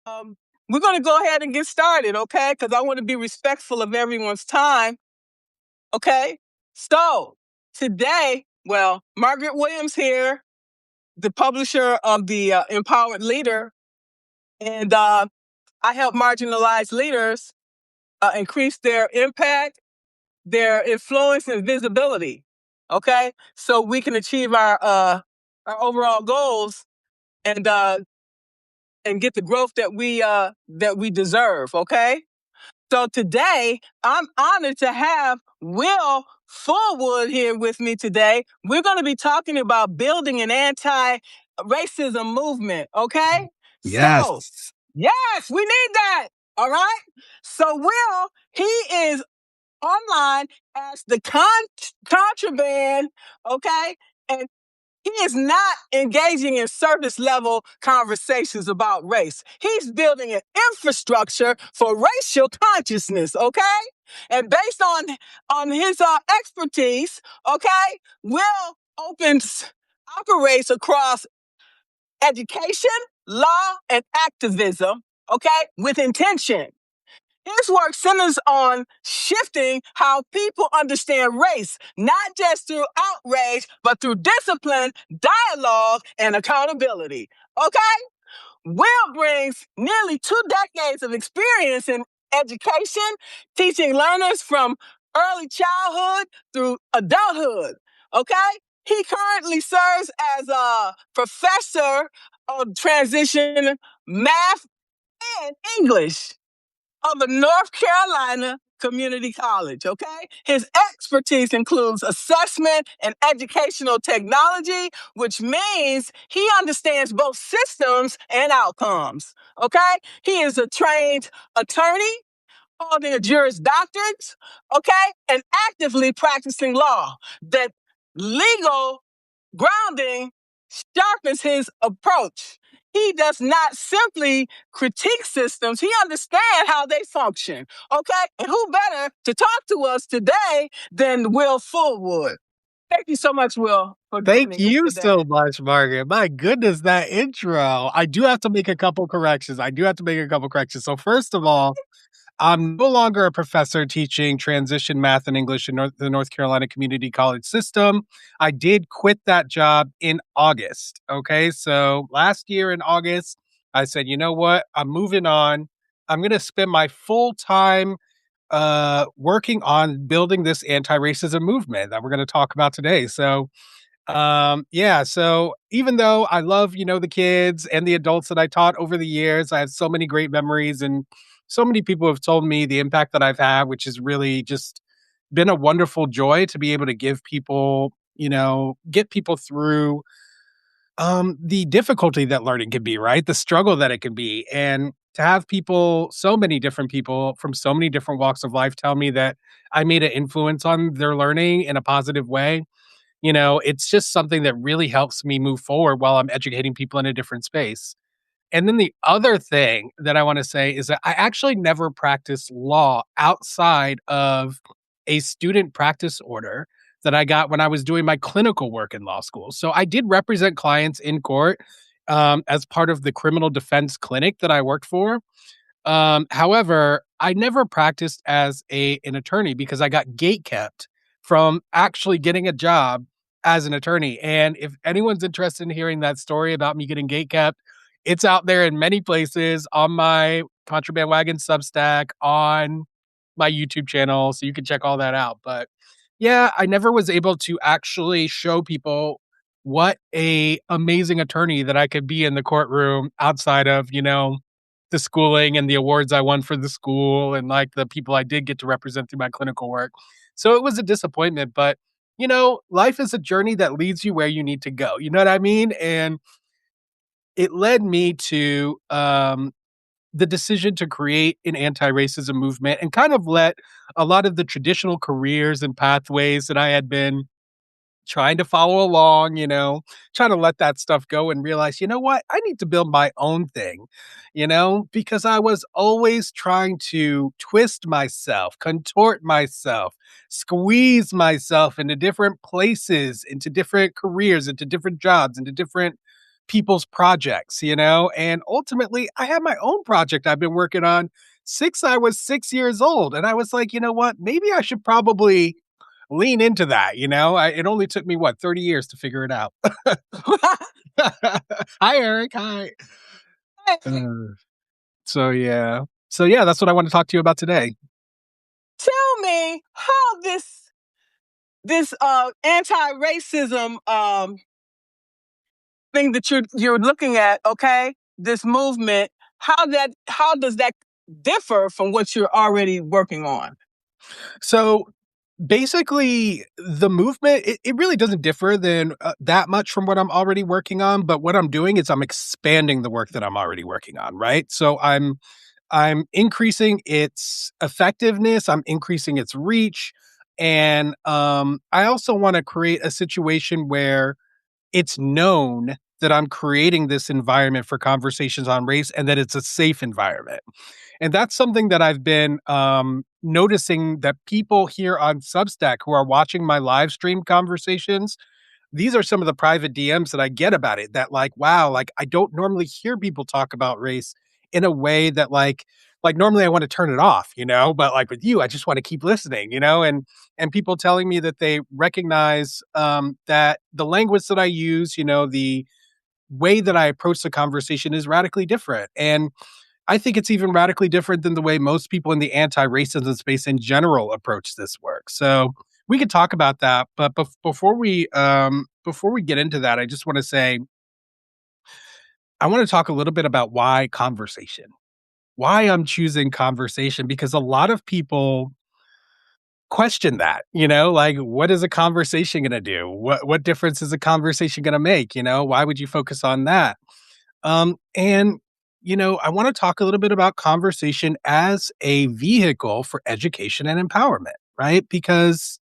Um, we're going to go ahead and get started, okay? Because I want to be respectful of everyone's time, okay? So today, Margaret Williams here, the publisher of the Empowered Leader, and I help marginalized leaders increase their impact, their influence, and visibility, okay? So we can achieve our overall goals and get the growth that we deserve, okay? So today, I'm honored to have Will Fullwood here with me today. We're going to be talking about building an anti-racism movement, okay? So, Yes. yes, we need that, all right? So Will, he is online as the contraband, okay? And he is not engaging in surface level conversations about race. He's building an infrastructure for racial consciousness, okay? And based on his expertise, okay, Will operates across education, law, and activism, okay, with intention. His work centers on shifting how people understand race, not just through outrage, but through discipline, dialogue, and accountability. Okay? Will brings nearly 2 decades of experience in education, teaching learners from early childhood through adulthood. Okay? He currently serves as a professor of transition math and English of a North Carolina community college, okay? His expertise includes assessment and educational technology, which means he understands both systems and outcomes, okay? He is a trained attorney, holding a Juris Doctorate, okay? And actively practicing law. That legal grounding sharpens his approach. He does not simply critique systems, he understands how they function. Okay? And who better to talk to us today than Will Fullwood? Thank you so much, Will, for Thank joining us you today. so much, Margaret. My goodness, that intro. I do have to make a couple corrections. So first of all, I'm no longer a professor teaching transition math and English in the North Carolina Community College system. I did quit that job in August. Okay. So last year in August, I said, you know what? I'm moving on. I'm going to spend my full time working on building this anti-racism movement that we're going to talk about today. So even though I love, the kids and the adults that I taught over the years, I have so many great memories and so many people have told me the impact that I've had, which has really just been a wonderful joy to be able to give people, get people through the difficulty that learning can be, right? The struggle that it can be. And to have people, so many different people from so many different walks of life tell me that I made an influence on their learning in a positive way, it's just something that really helps me move forward while I'm educating people in a different space. And then the other thing that I want to say is that I actually never practiced law outside of a student practice order that I got when I was doing my clinical work in law school. So I did represent clients in court as part of the criminal defense clinic that I worked for. However, I never practiced as an attorney because I got gate kept from actually getting a job as an attorney. And if anyone's interested in hearing that story about me getting gate kept, it's out there in many places on my Contraband Wagon Substack, on my YouTube channel, so you can check all that out. But yeah, I never was able to actually show people what a amazing attorney that I could be in the courtroom outside of, the schooling and the awards I won for the school and like the people I did get to represent through my clinical work. So it was a disappointment, but life is a journey that leads you where you need to go. You know what I mean? And it led me to the decision to create an anti-racism movement and kind of let a lot of the traditional careers and pathways that I had been trying to follow along, trying to let that stuff go and realize, you know what? I need to build my own thing, because I was always trying to twist myself, contort myself, squeeze myself into different places, into different careers, into different jobs, into different people's projects, and ultimately I have my own project I've been working on since I was 6 years old. And I was like, you know what? Maybe I should probably lean into that. It only took me, what, 30 years to figure it out. Hi, Eric. Hi. Uh, so, yeah. So, yeah, that's what I want to talk to you about today. Tell me how this anti-racism thing that you're looking at, okay? This movement, how does that differ from what you're already working on? So, basically, the movement, it really doesn't differ than that much from what I'm already working on. But what I'm doing is I'm expanding the work that I'm already working on, right? So I'm increasing its effectiveness, I'm increasing its reach, and I also want to create a situation where it's known that I'm creating this environment for conversations on race and that it's a safe environment. And that's something that I've been noticing that people here on Substack who are watching my live stream conversations, these are some of the private DMs that I get about it that like, wow, like I don't normally hear people talk about race in a way that like normally I want to turn it off, but like with you, I just want to keep listening, and people telling me that they recognize that the language that I use, the way that I approach the conversation is radically different. And I think it's even radically different than the way most people in the anti-racism space in general approach this work. So we could talk about that, but before we get into that, I just want to say I want to talk a little bit about why conversation, why I'm choosing conversation, because a lot of people question that, like what is a conversation going to do? What difference is a conversation going to make? Why would you focus on that? And I want to talk a little bit about conversation as a vehicle for education and empowerment, right? Because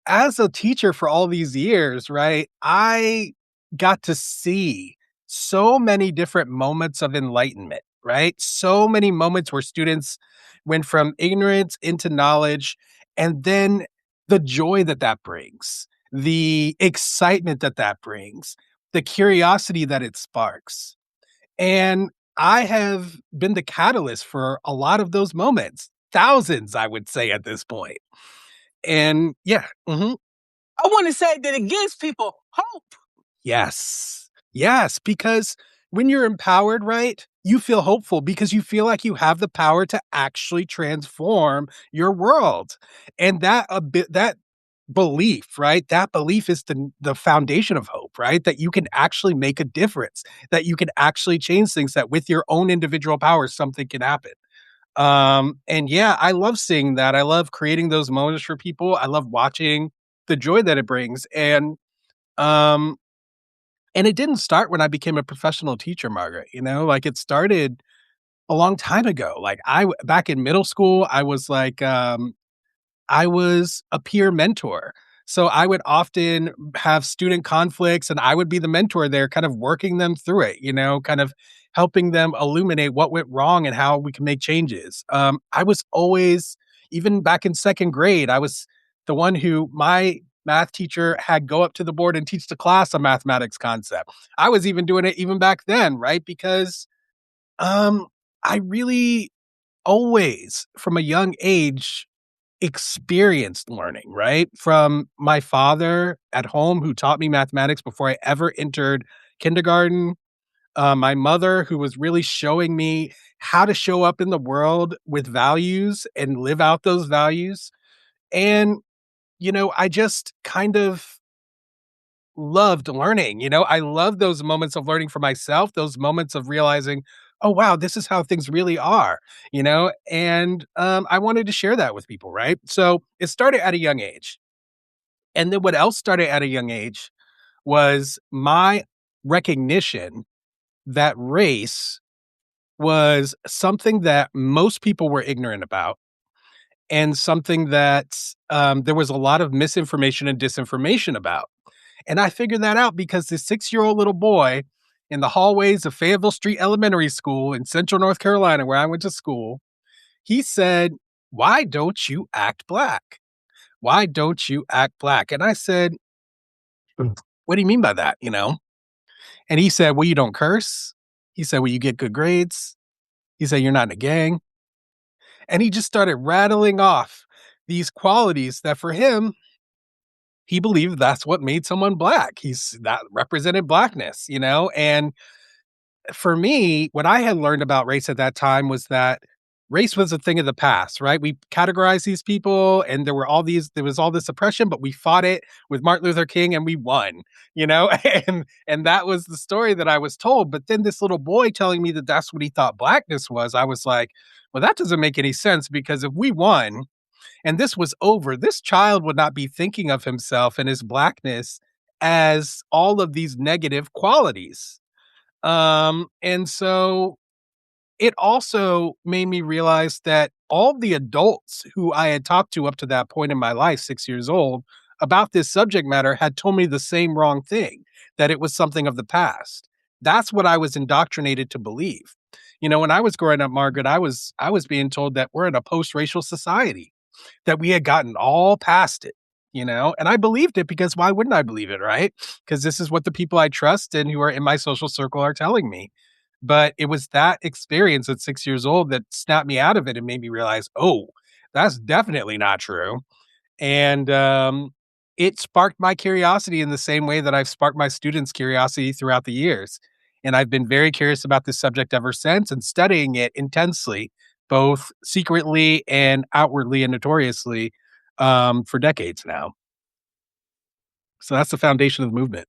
as a teacher for all these years, right, I got to see so many different moments of enlightenment, right? So many moments where students went from ignorance into knowledge, and then the joy that that brings, the excitement that that brings, the curiosity that it sparks. And I have been the catalyst for a lot of those moments, thousands, I would say at this point. And yeah, I want to say that it gives people hope. yes. Yes, because when you're empowered, right, you feel hopeful because you feel like you have the power to actually transform your world. And that belief, right? That belief is the foundation of hope, right? That you can actually make a difference, that you can actually change things, that with your own individual power something can happen. And yeah, I love seeing that. I love creating those moments for people. I love watching the joy that it brings. Um and it didn't start when I became a professional teacher, Margaret, like it started a long time ago. Like back in middle school, I was a peer mentor. So I would often have student conflicts and I would be the mentor there, kind of working them through it, kind of helping them illuminate what went wrong and how we can make changes. I was always, even back in second grade, I was the one who my math teacher had go up to the board and teach the class a mathematics concept. I was even doing it even back then, right? Because um, I really always, from a young age, experienced learning, right? From my father at home, who taught me mathematics before I ever entered kindergarten. My mother, who was really showing me how to show up in the world with values and live out those values. And, I just kind of loved learning. I love those moments of learning for myself, those moments of realizing, oh, wow, this is how things really are, and I wanted to share that with people, right? So it started at a young age. And then what else started at a young age was my recognition that race was something that most people were ignorant about and something that there was a lot of misinformation and disinformation about. And I figured that out because this 6-year-old little boy in the hallways of Fayetteville Street Elementary School in Central North Carolina, where I went to school, he said, "Why don't you act black? Why don't you act black?" And I said, "What do you mean by that?" And he said, "Well, you don't curse." He said, "Well, you get good grades." He said, "You're not in a gang." And he just started rattling off these qualities that for him, he believed that's what made someone black. That represented blackness, you know? And for me, what I had learned about race at that time was that race was a thing of the past, right? We categorized these people and there was all this oppression, but we fought it with Martin Luther King and we won, you know? And that was the story that I was told. But then this little boy telling me that that's what he thought blackness was, I was like, well, that doesn't make any sense because if we won and this was over, this child would not be thinking of himself and his blackness as all of these negative qualities. And so it also made me realize that all the adults who I had talked to up to that point in my life, 6 years old, about this subject matter had told me the same wrong thing, that it was something of the past. That's what I was indoctrinated to believe. You know, when I was growing up, Margaret, I was being told that we're in a post-racial society, that we had gotten all past it, you know? And I believed it because why wouldn't I believe it, right? Because this is what the people I trust and who are in my social circle are telling me. But it was that experience at 6 years old that snapped me out of it and made me realize, oh, that's definitely not true. And it sparked my curiosity in the same way that I've sparked my students' curiosity throughout the years. And I've been very curious about this subject ever since and studying it intensely, both secretly and outwardly and notoriously for decades now. So that's the foundation of the movement.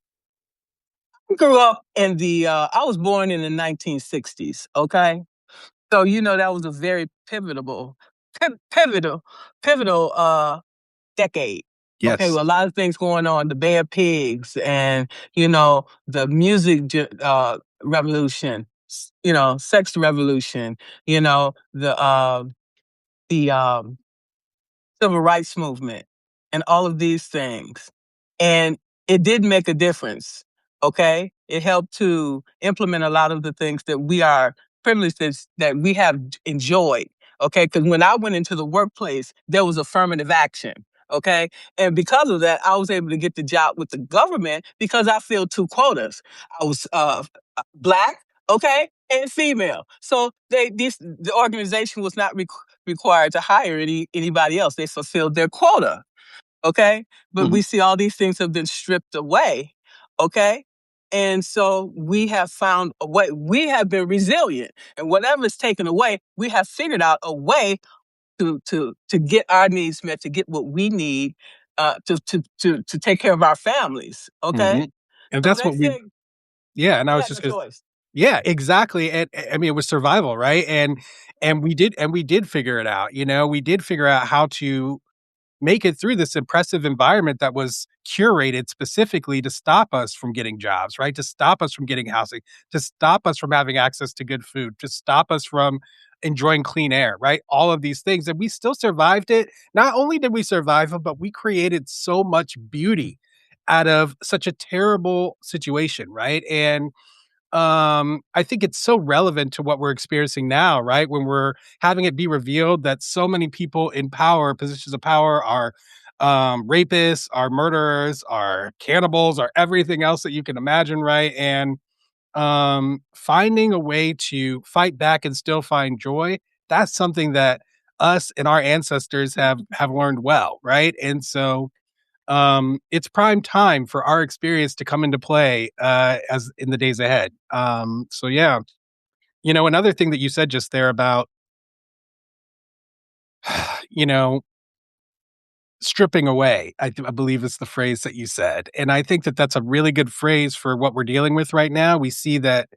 I grew up in I was born in the 1960s, okay? So, that was a very pivotal, pivotal decade. Okay, Yes, with a lot of things going on, the Bay of Pigs and, the music revolution, sex revolution, the civil rights movement and all of these things. And it did make a difference. Okay. It helped to implement a lot of the things that we are privileged that we have enjoyed. Okay. Because when I went into the workplace, there was affirmative action. Okay. And because of that, I was able to get the job with the government because I filled two quotas. I was black, okay, and female. So the organization was not required to hire anybody else. They fulfilled their quota. Okay. But mhm, we see all these things have been stripped away. Okay. And so we have found a way, we have been resilient. And whatever is taken away, we have figured out a way to get our needs met, to get what we need to take care of our families. Okay. mhm. And So that's they what we said yeah, and I we was had no just gonna choice. yeah, exactly, and I mean, it was survival, right? And we did figure it out, you know? We did figure out how to make it through this oppressive environment that was curated specifically to stop us from getting jobs, right? To stop us from getting housing, to stop us from having access to good food, to stop us from enjoying clean air, right? All of these things. And we still survived it. Not only did we survive it, but we created so much beauty out of such a terrible situation, right? And I think it's so relevant to what we're experiencing now, right? When we're having it be revealed that so many people in power, positions of power, are rapists, are murderers, are cannibals, are everything else that you can imagine, right? And finding a way to fight back and still find joy, that's something that us and our ancestors have learned well, right? And so it's prime time for our experience to come into play as in the days ahead. So yeah, you know, another thing that you said just there about you know stripping away, I believe is the phrase that you said, and I think that that's a really good phrase for what we're dealing with right now. We see that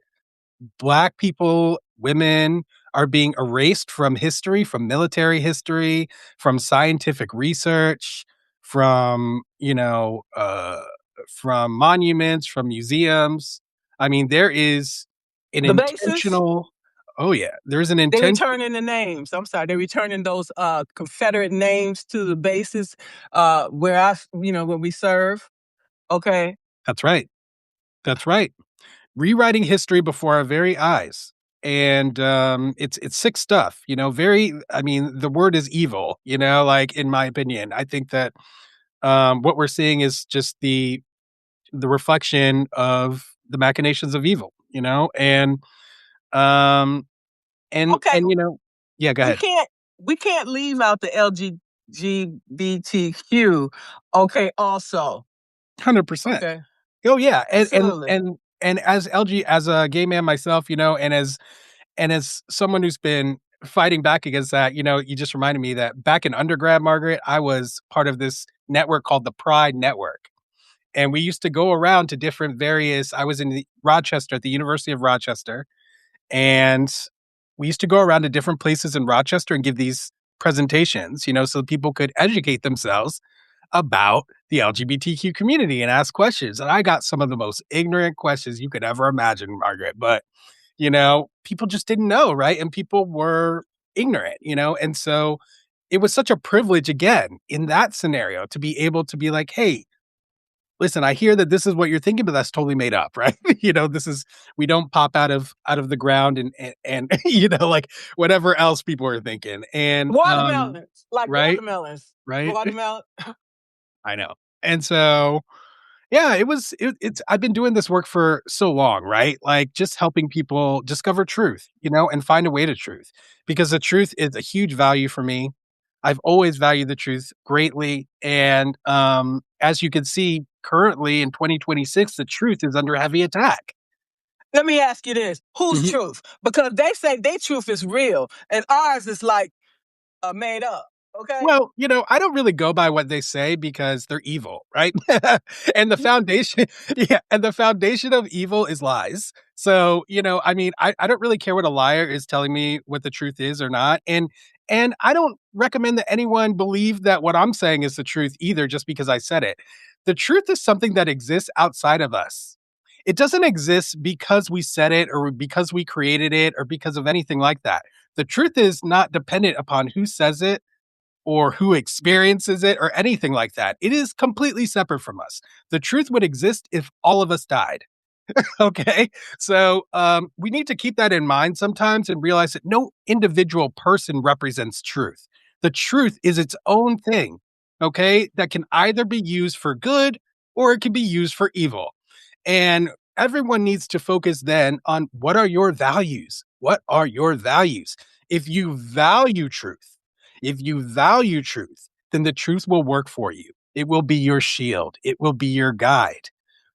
Black people, women are being erased from history, from military history, from scientific research, from, from monuments, from museums. I mean, there is an The bases, intentional oh, yeah, there's an they intent returning the names. I'm sorry, they're returning those Confederate names to the bases where when we serve. Okay. that's right, that's right. Rewriting history before our very eyes. And it's sick stuff, you know, very I mean, the word is evil, you know, like in my opinion. I think that what we're seeing is just the reflection of the machinations of evil, um, Okay, yeah, go we ahead. can't we can't leave out the LGBTQ. Okay, also. 100%. Okay, Oh yeah, absolutely. and as a gay man myself, and as someone who's been fighting back against that, you just reminded me that back in undergrad, Margaret, I was part of this network called the Pride Network. And we used to go around to different various I was in Rochester at the University of Rochester, and we used to go around to different places in Rochester and give these presentations, so people could educate themselves about the LGBTQ community and ask questions. And I got some of the most ignorant questions you could ever imagine, Margaret. But, people just didn't know, right? And people were ignorant, And so it was such a privilege, again, in that scenario to be able to be like, hey, listen, I hear that this is what you're thinking, but that's totally made up, right? This is we don't pop out of the ground and like whatever else people are thinking. And Watermelons, like right, watermelons. right. Watermelon. I know. And so yeah, it's I've been doing this work for so long, right? Like just helping people discover truth, and find a way to truth. Because the truth is a huge value for me. I've always valued the truth greatly. And as you can see currently in 2026, the truth is under heavy attack. Let me ask you this: whose Mhm. truth? Because they say their truth is real, and ours is like made up. Okay. Well, I don't really go by what they say because they're evil, right? And the foundation, yeah, and the foundation of evil is lies. So, I mean, I don't really care what a liar is telling me what the truth is or not. And I don't recommend that anyone believe that what I'm saying is the truth either, just because I said it. The truth is something that exists outside of us. It doesn't exist because we said it or because we created it or because of anything like that. The truth is not dependent upon who says it or who experiences it or anything like that. It is completely separate from us. The truth would exist if all of us died. Okay. So we need to keep that in mind sometimes and realize that no individual person represents truth. The truth is its own thing. Okay. That can either be used for good or it can be used for evil. And everyone needs to focus then on what are your values? What are your values? If you value truth, if you value truth, then the truth will work for you. It will be your shield. It will be your guide.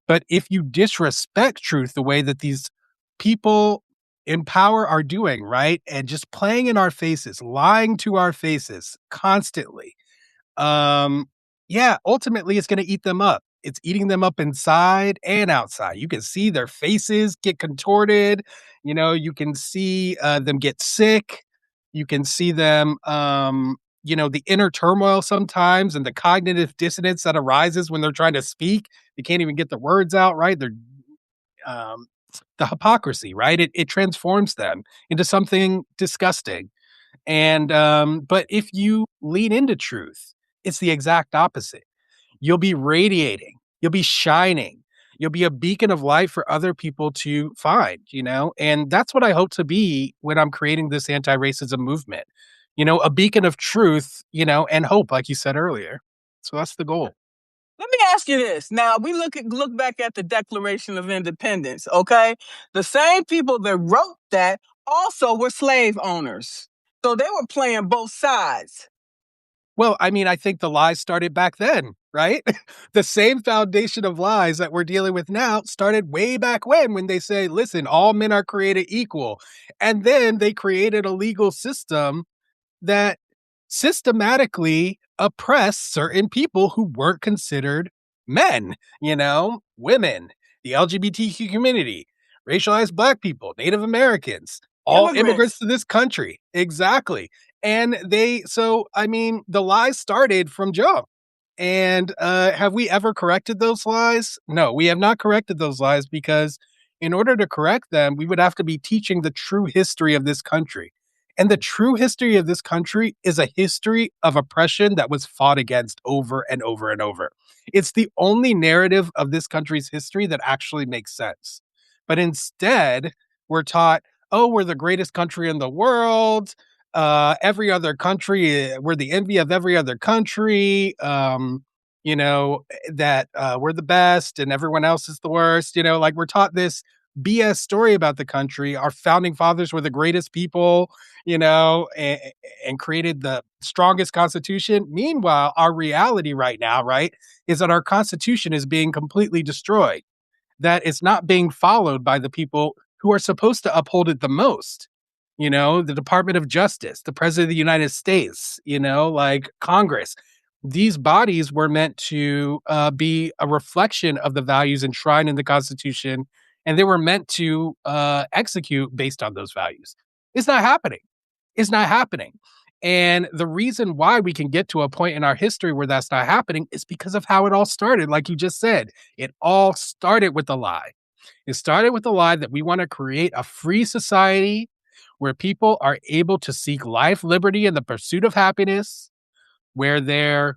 But if you disrespect truth the way that these people in power are doing, right? And just playing in our faces, lying to our faces constantly, um, yeah, ultimately it's gonna eat them up. It's eating them up inside and outside. You can see their faces get contorted, you can see, them get sick. You can see them, the inner turmoil sometimes and the cognitive dissonance that arises when they're trying to speak. They can't even get the words out right. Um, the hypocrisy, right? It transforms them into something disgusting. And but if you lean into truth, it's the exact opposite. You'll be radiating, you'll be shining, you'll be a beacon of light for other people to find, And that's what I hope to be when I'm creating this anti-racism movement. A beacon of truth, and hope, like you said earlier. So that's the goal. Let me ask you this. Now we look back at the Declaration of Independence. Okay, the same people that wrote that also were slave owners, so they were playing both sides. Well, I mean, I think the lies started back then, right? The same foundation of lies that we're dealing with now started way back when they say, listen, all men are created equal. And then they created a legal system that systematically oppressed certain people who weren't considered men, women, the LGBTQ community, racialized Black people, Native Americans, all immigrants Immigrants. to this country. Exactly. And I mean, the lies started from jump. And have we ever corrected those lies? No, we have not corrected those lies because in order to correct them, we would have to be teaching the true history of this country. And the true history of this country is a history of oppression that was fought against over and over and over. It's the only narrative of this country's history that actually makes sense. But instead, we're taught, oh, we're the greatest country in the world. Every other country, we're the envy of every other country. that we're the best and everyone else is the worst. Like we're taught this BS story about the country. Our founding fathers were the greatest people, and created the strongest constitution. Meanwhile, our reality right now, right, is that our constitution is being completely destroyed, that it's not being followed by the people who are supposed to uphold it the most. The Department of Justice, the President of the United States, like Congress. These bodies were meant to be a reflection of the values enshrined in the Constitution, and they were meant to execute based on those values. It's not happening. It's not happening. And the reason why we can get to a point in our history where that's not happening is because of how it all started. Like you just said, it all started with a lie. It started with the lie that we want to create a free society where people are able to seek life, liberty, and the pursuit of happiness, where their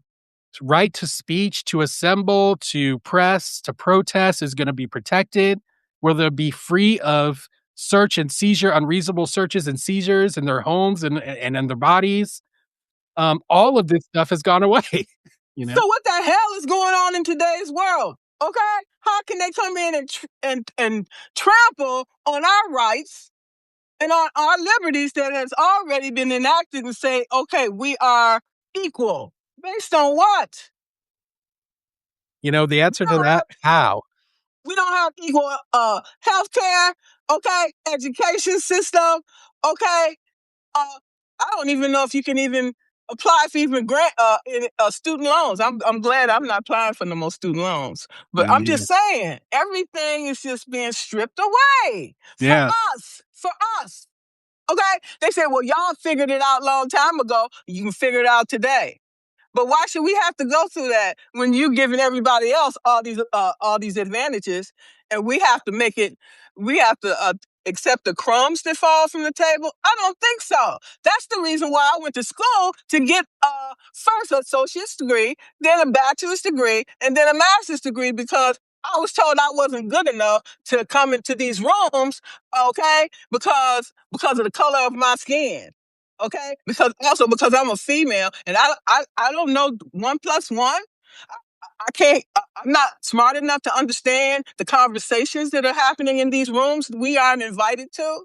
right to speech, to assemble, to press, to protest is going to be protected, where they'll be free of search and seizure, unreasonable searches and seizures in their homes and in their bodies. All of this stuff has gone away. So what the hell is going on in today's world? Okay, how can they come in and trample on our rights and on our liberties that has already been enacted and say, okay, we are equal? Based on what? The answer to that, how? We don't have equal health care, okay, education system, okay. I don't even know if you can even apply for even grant student loans. I'm glad I'm not applying for no more student loans. But I'm just saying, everything is just being stripped away Yeah. for us. Okay? They said, well, y'all figured it out a long time ago. You can figure it out today. But why should we have to go through that when you're giving everybody else all these advantages, and we have to make it? We have to accept the crumbs that fall from the table? I don't think so. That's the reason why I went to school, to get first an associate's degree, then a bachelor's degree, and then a master's degree, because I was told I wasn't good enough to come into these rooms, okay, because of the color of my skin. Okay, because I'm a female, and I don't know 1+1. I can't. I'm not smart enough to understand the conversations that are happening in these rooms we aren't invited to.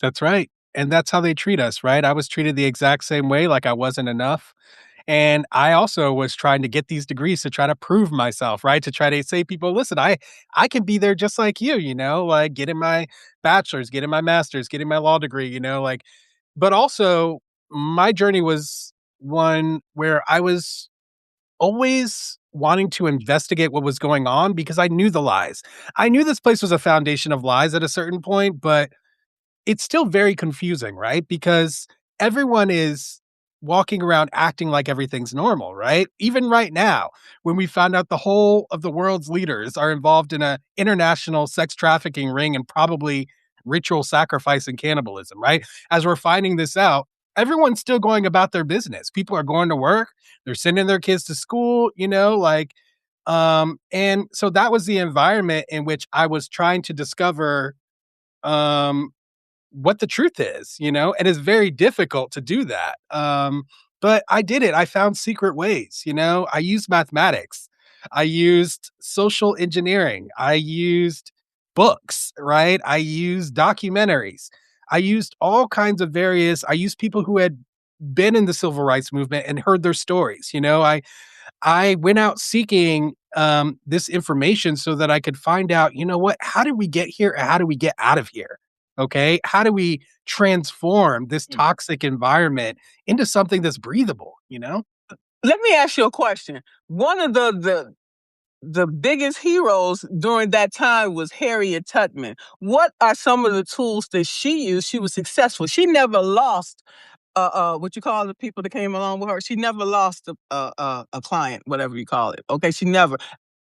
That's right. And that's how they treat us, right? I was treated the exact same way, like I wasn't enough. And I also was trying to get these degrees to try to prove myself, right? To try to say people, listen, I can be there just like you, like getting my bachelor's, getting my master's, getting my law degree, like, but also my journey was one where I was always wanting to investigate what was going on because I knew the lies. I knew this place was a foundation of lies at a certain point, but it's still very confusing, right? Because everyone is walking around acting like everything's normal, right? Even right now, when we found out the whole of the world's leaders are involved in an international sex trafficking ring and probably ritual sacrifice and cannibalism, right? As we're finding this out, everyone's still going about their business. People are going to work, they're sending their kids to school, and so that was the environment in which I was trying to discover um what the truth is, and it's very difficult to do that. But I did it. I found secret ways, I used mathematics. I used social engineering. I used books, right? I used documentaries. I used all kinds of I used people who had been in the civil rights movement and heard their stories. I went out seeking this information so that I could find out, what, how did we get here? And how do we get out of here? Okay. How do we transform this toxic environment into something that's breathable? Let me ask you a question. One of the biggest heroes during that time was Harriet Tubman. What are some of the tools that she used? She was successful. She never lost what you call the people that came along with her. She never lost a client, whatever you call it. Okay, she never.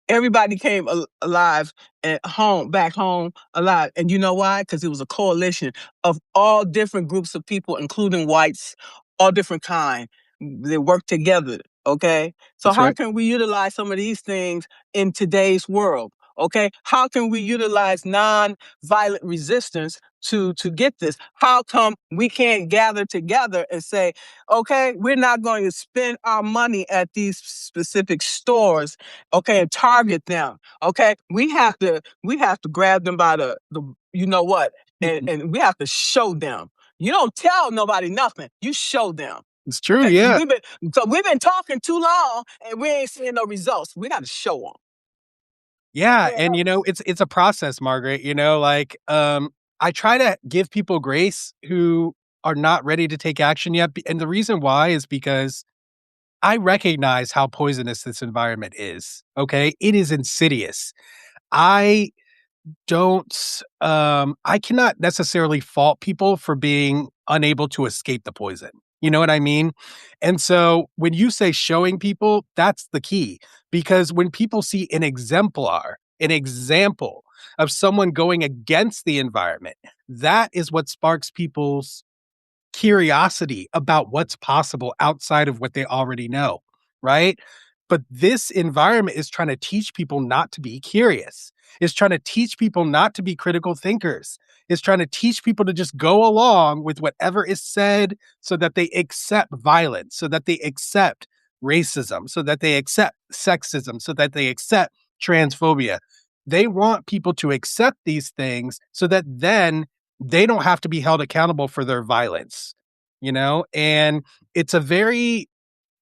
Everybody came alive at home, back home alive. And you know why? Because it was a coalition of all different groups of people, including whites, all different kind. They worked together. Okay, so That's how right. can we utilize some of these things in today's world? Okay, how can we utilize non-violent resistance to get this? How come we can't gather together and say, okay, we're not going to spend our money at these specific stores, okay, and target them. Okay, we have to grab them by the you know what, and we have to show them. You don't tell nobody nothing. You show them. It's true, Okay, yeah. we've been talking too long and we ain't seeing no results. We got to show them. Yeah, Yeah. and, it's a process, Margaret, I try to give people grace who are not ready to take action yet, b and the reason why is because I recognize how poisonous this environment is, okay? It is insidious. I I cannot necessarily fault people for being unable to escape the poison. You know what I mean? And so when you say showing people, that's the key because when people see an example of someone going against the environment, that is what sparks people's curiosity about what's possible outside of what they already know, right? But this environment is trying to teach people not to be curious. It's trying to teach people not to be critical thinkers. It's trying to teach people to just go along with whatever is said so that they accept violence, so that they accept racism, so that they accept sexism, so that they accept transphobia. They want people to accept these things so that then they don't have to be held accountable for their violence, And it's a very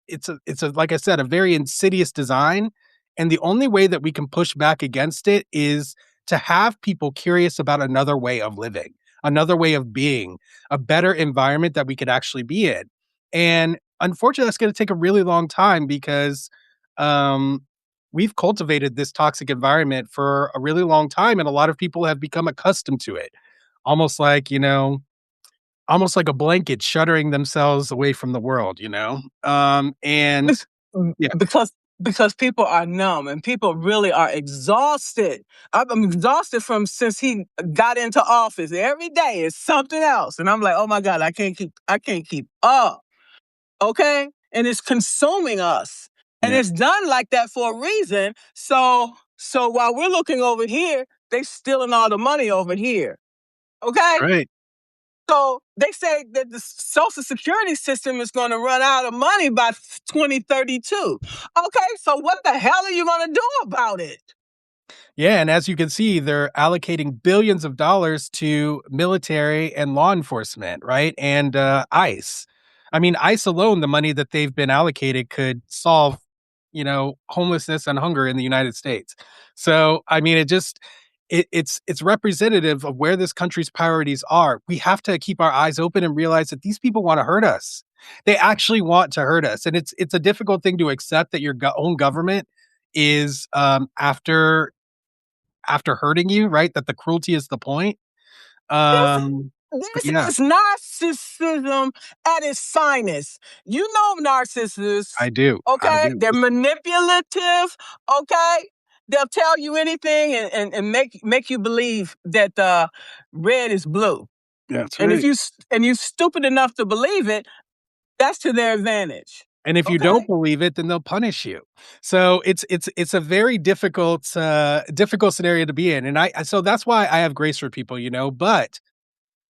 it's a like I said, a very insidious design, and the only way that we can push back against it is to have people curious about another way of living, another way of being, a better environment that we could actually be in. And unfortunately, that's gonna take a really long time because, um, we've cultivated this toxic environment for a really long time, and a lot of people have become accustomed to it. Almost like, almost like a blanket shuttering themselves away from the world, and Bec- yeah, because people are numb and people really are exhausted. I'm exhausted from since he got into office. Every day is something else, and I'm like, oh my god, I can't keep up. Okay, and it's consuming us, and yeah, it's done like that for a reason. So while we're looking over here, they stealing all the money over here. Okay, right. so they say that the social security system is going to run out of money by 2032. Okay, so what the hell are you going to do about it? Yeah, and as you can see, they're allocating billions of dollars to military and law enforcement, right? And ICE. I mean, ICE alone, the money that they've been allocated could solve, homelessness and hunger in the United States. So, I mean, it's representative of where this country's priorities are. We have to keep our eyes open and realize that these people want to hurt us. They actually want to hurt us, and it's a difficult thing to accept that your own government is after hurting you, right? That the cruelty is the point. This But this yeah, is narcissism at its finest. You know narcissists, I do. I okay? do. They're manipulative, okay? They'll tell you anything and make you believe that red is blue. That's And if right. you stupid enough to believe it, that's to their advantage. And if you don't Okay? believe it, then they'll punish you. So it's a very difficult scenario to be in. And so that's why I have grace for people, but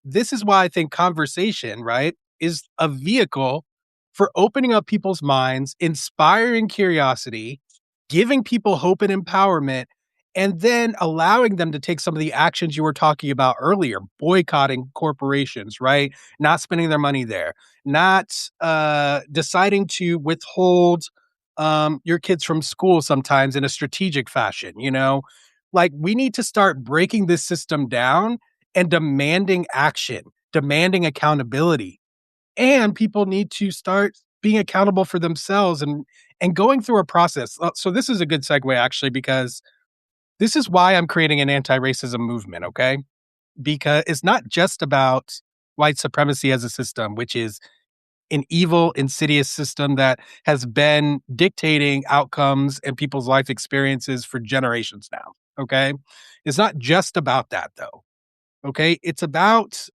this is why I think conversation, right, is a vehicle for opening up people's minds, inspiring curiosity, giving people hope and empowerment, and then allowing them to take some of the actions you were talking about earlier, boycotting corporations, right? Not spending their money there, not deciding to withhold your kids from school sometimes in a strategic fashion, Like we need to start breaking this system down and demanding action, demanding accountability. And people need to start being accountable for themselves and going through a process. So this is a good segue actually because this is why I'm creating an anti-racism movement, okay? Because it's not just about white supremacy as a system, which is an evil, insidious system that has been dictating outcomes and people's life experiences for generations now, okay? It's not just about that though. Okay? It's about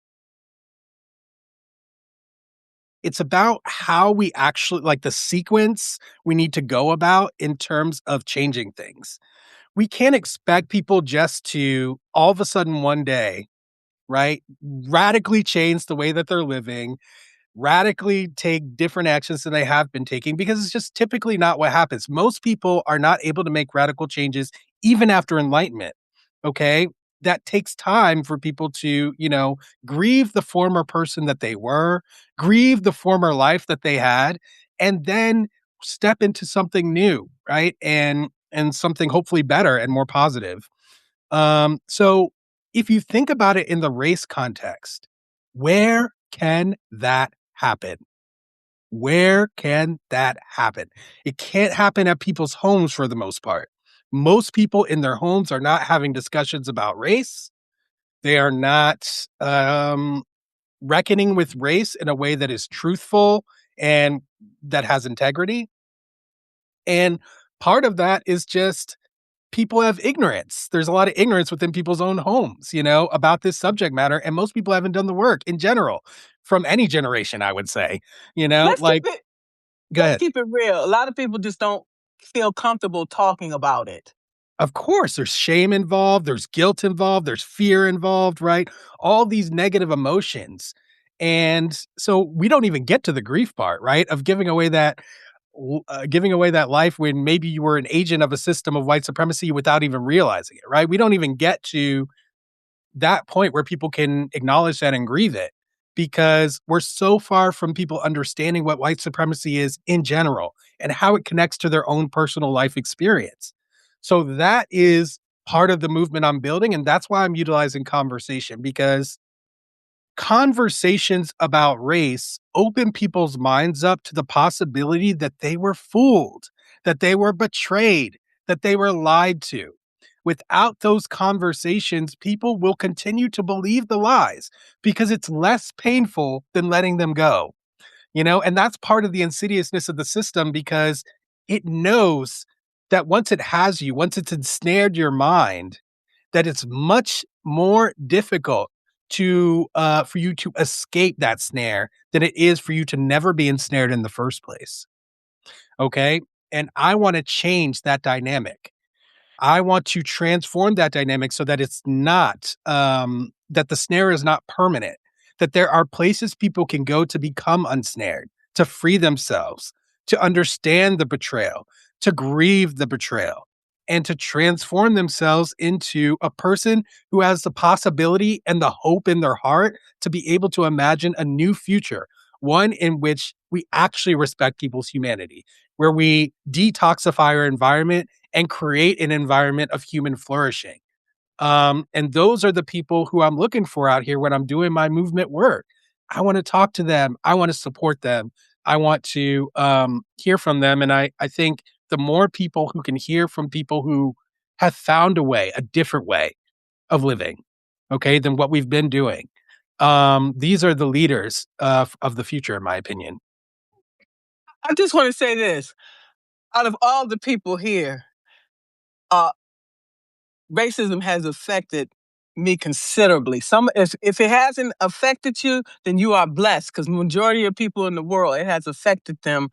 how we actually like the sequence we need to go about in terms of changing things. we can't expect people just to all of a sudden one day, right, radically change the way that they're living, radically take different actions than they have been taking because it's just typically not what happens. Most people are not able to make radical changes even after enlightenment. Okay? That takes time for people to, grieve the former person that they were, grieve the former life that they had, and then step into something new, right? And something hopefully better and more positive. So if you think about it in the race context, where can that happen? Where can that happen? It can't happen at people's homes for the most part. Most people in their homes are not having discussions about race. They are not reckoning with race in a way that is truthful and that has integrity. And part of that is just people have ignorance. There's a lot of ignorance within people's own homes, about this subject matter. And most people haven't done the work in general from any generation, I would say, Let's keep like, it go let's ahead. keep it real. A lot of people just don't feel comfortable talking about it. Of course, there's shame involved, there's guilt involved, there's fear involved, right? All these negative emotions. And so we don't even get to the grief part, right? Of giving away that life when maybe you were an agent of a system of white supremacy without even realizing it, right? We don't even get to that point where people can acknowledge that and grieve it because we're so far from people understanding what white supremacy is in general and how it connects to their own personal life experience. So that is part of the movement I'm building. And that's why I'm utilizing conversation because conversations about race open people's minds up to the possibility that they were fooled, that they were betrayed, that they were lied to. Without those conversations, people will continue to believe the lies because it's less painful than letting them go. And that's part of the insidiousness of the system because it knows that once it has you, once it's ensnared your mind, that it's much more difficult to for you to escape that snare than it is for you to never be ensnared in the first place. Okay. And I want to change that dynamic. I want to transform that dynamic so that it's not that the snare is not permanent, that there are places people can go to become unsnared, to free themselves, to understand the betrayal, to grieve the betrayal, and to transform themselves into a person who has the possibility and the hope in their heart to be able to imagine a new future, one in which we actually respect people's humanity, where we detoxify our environment and create an environment of human flourishing. And those are the people who I'm looking for out here when I'm doing my movement work. I want to talk to them. I want to support them. I want to hear from them. And I think the more people who can hear from people who have found a way, a different way of living, okay, than what we've been doing. These are the leaders of the future, in my opinion. I just want to say this. Out of all the people here, uh, racism has affected me considerably. If it hasn't affected you, then you are blessed because majority of people in the world, it has affected them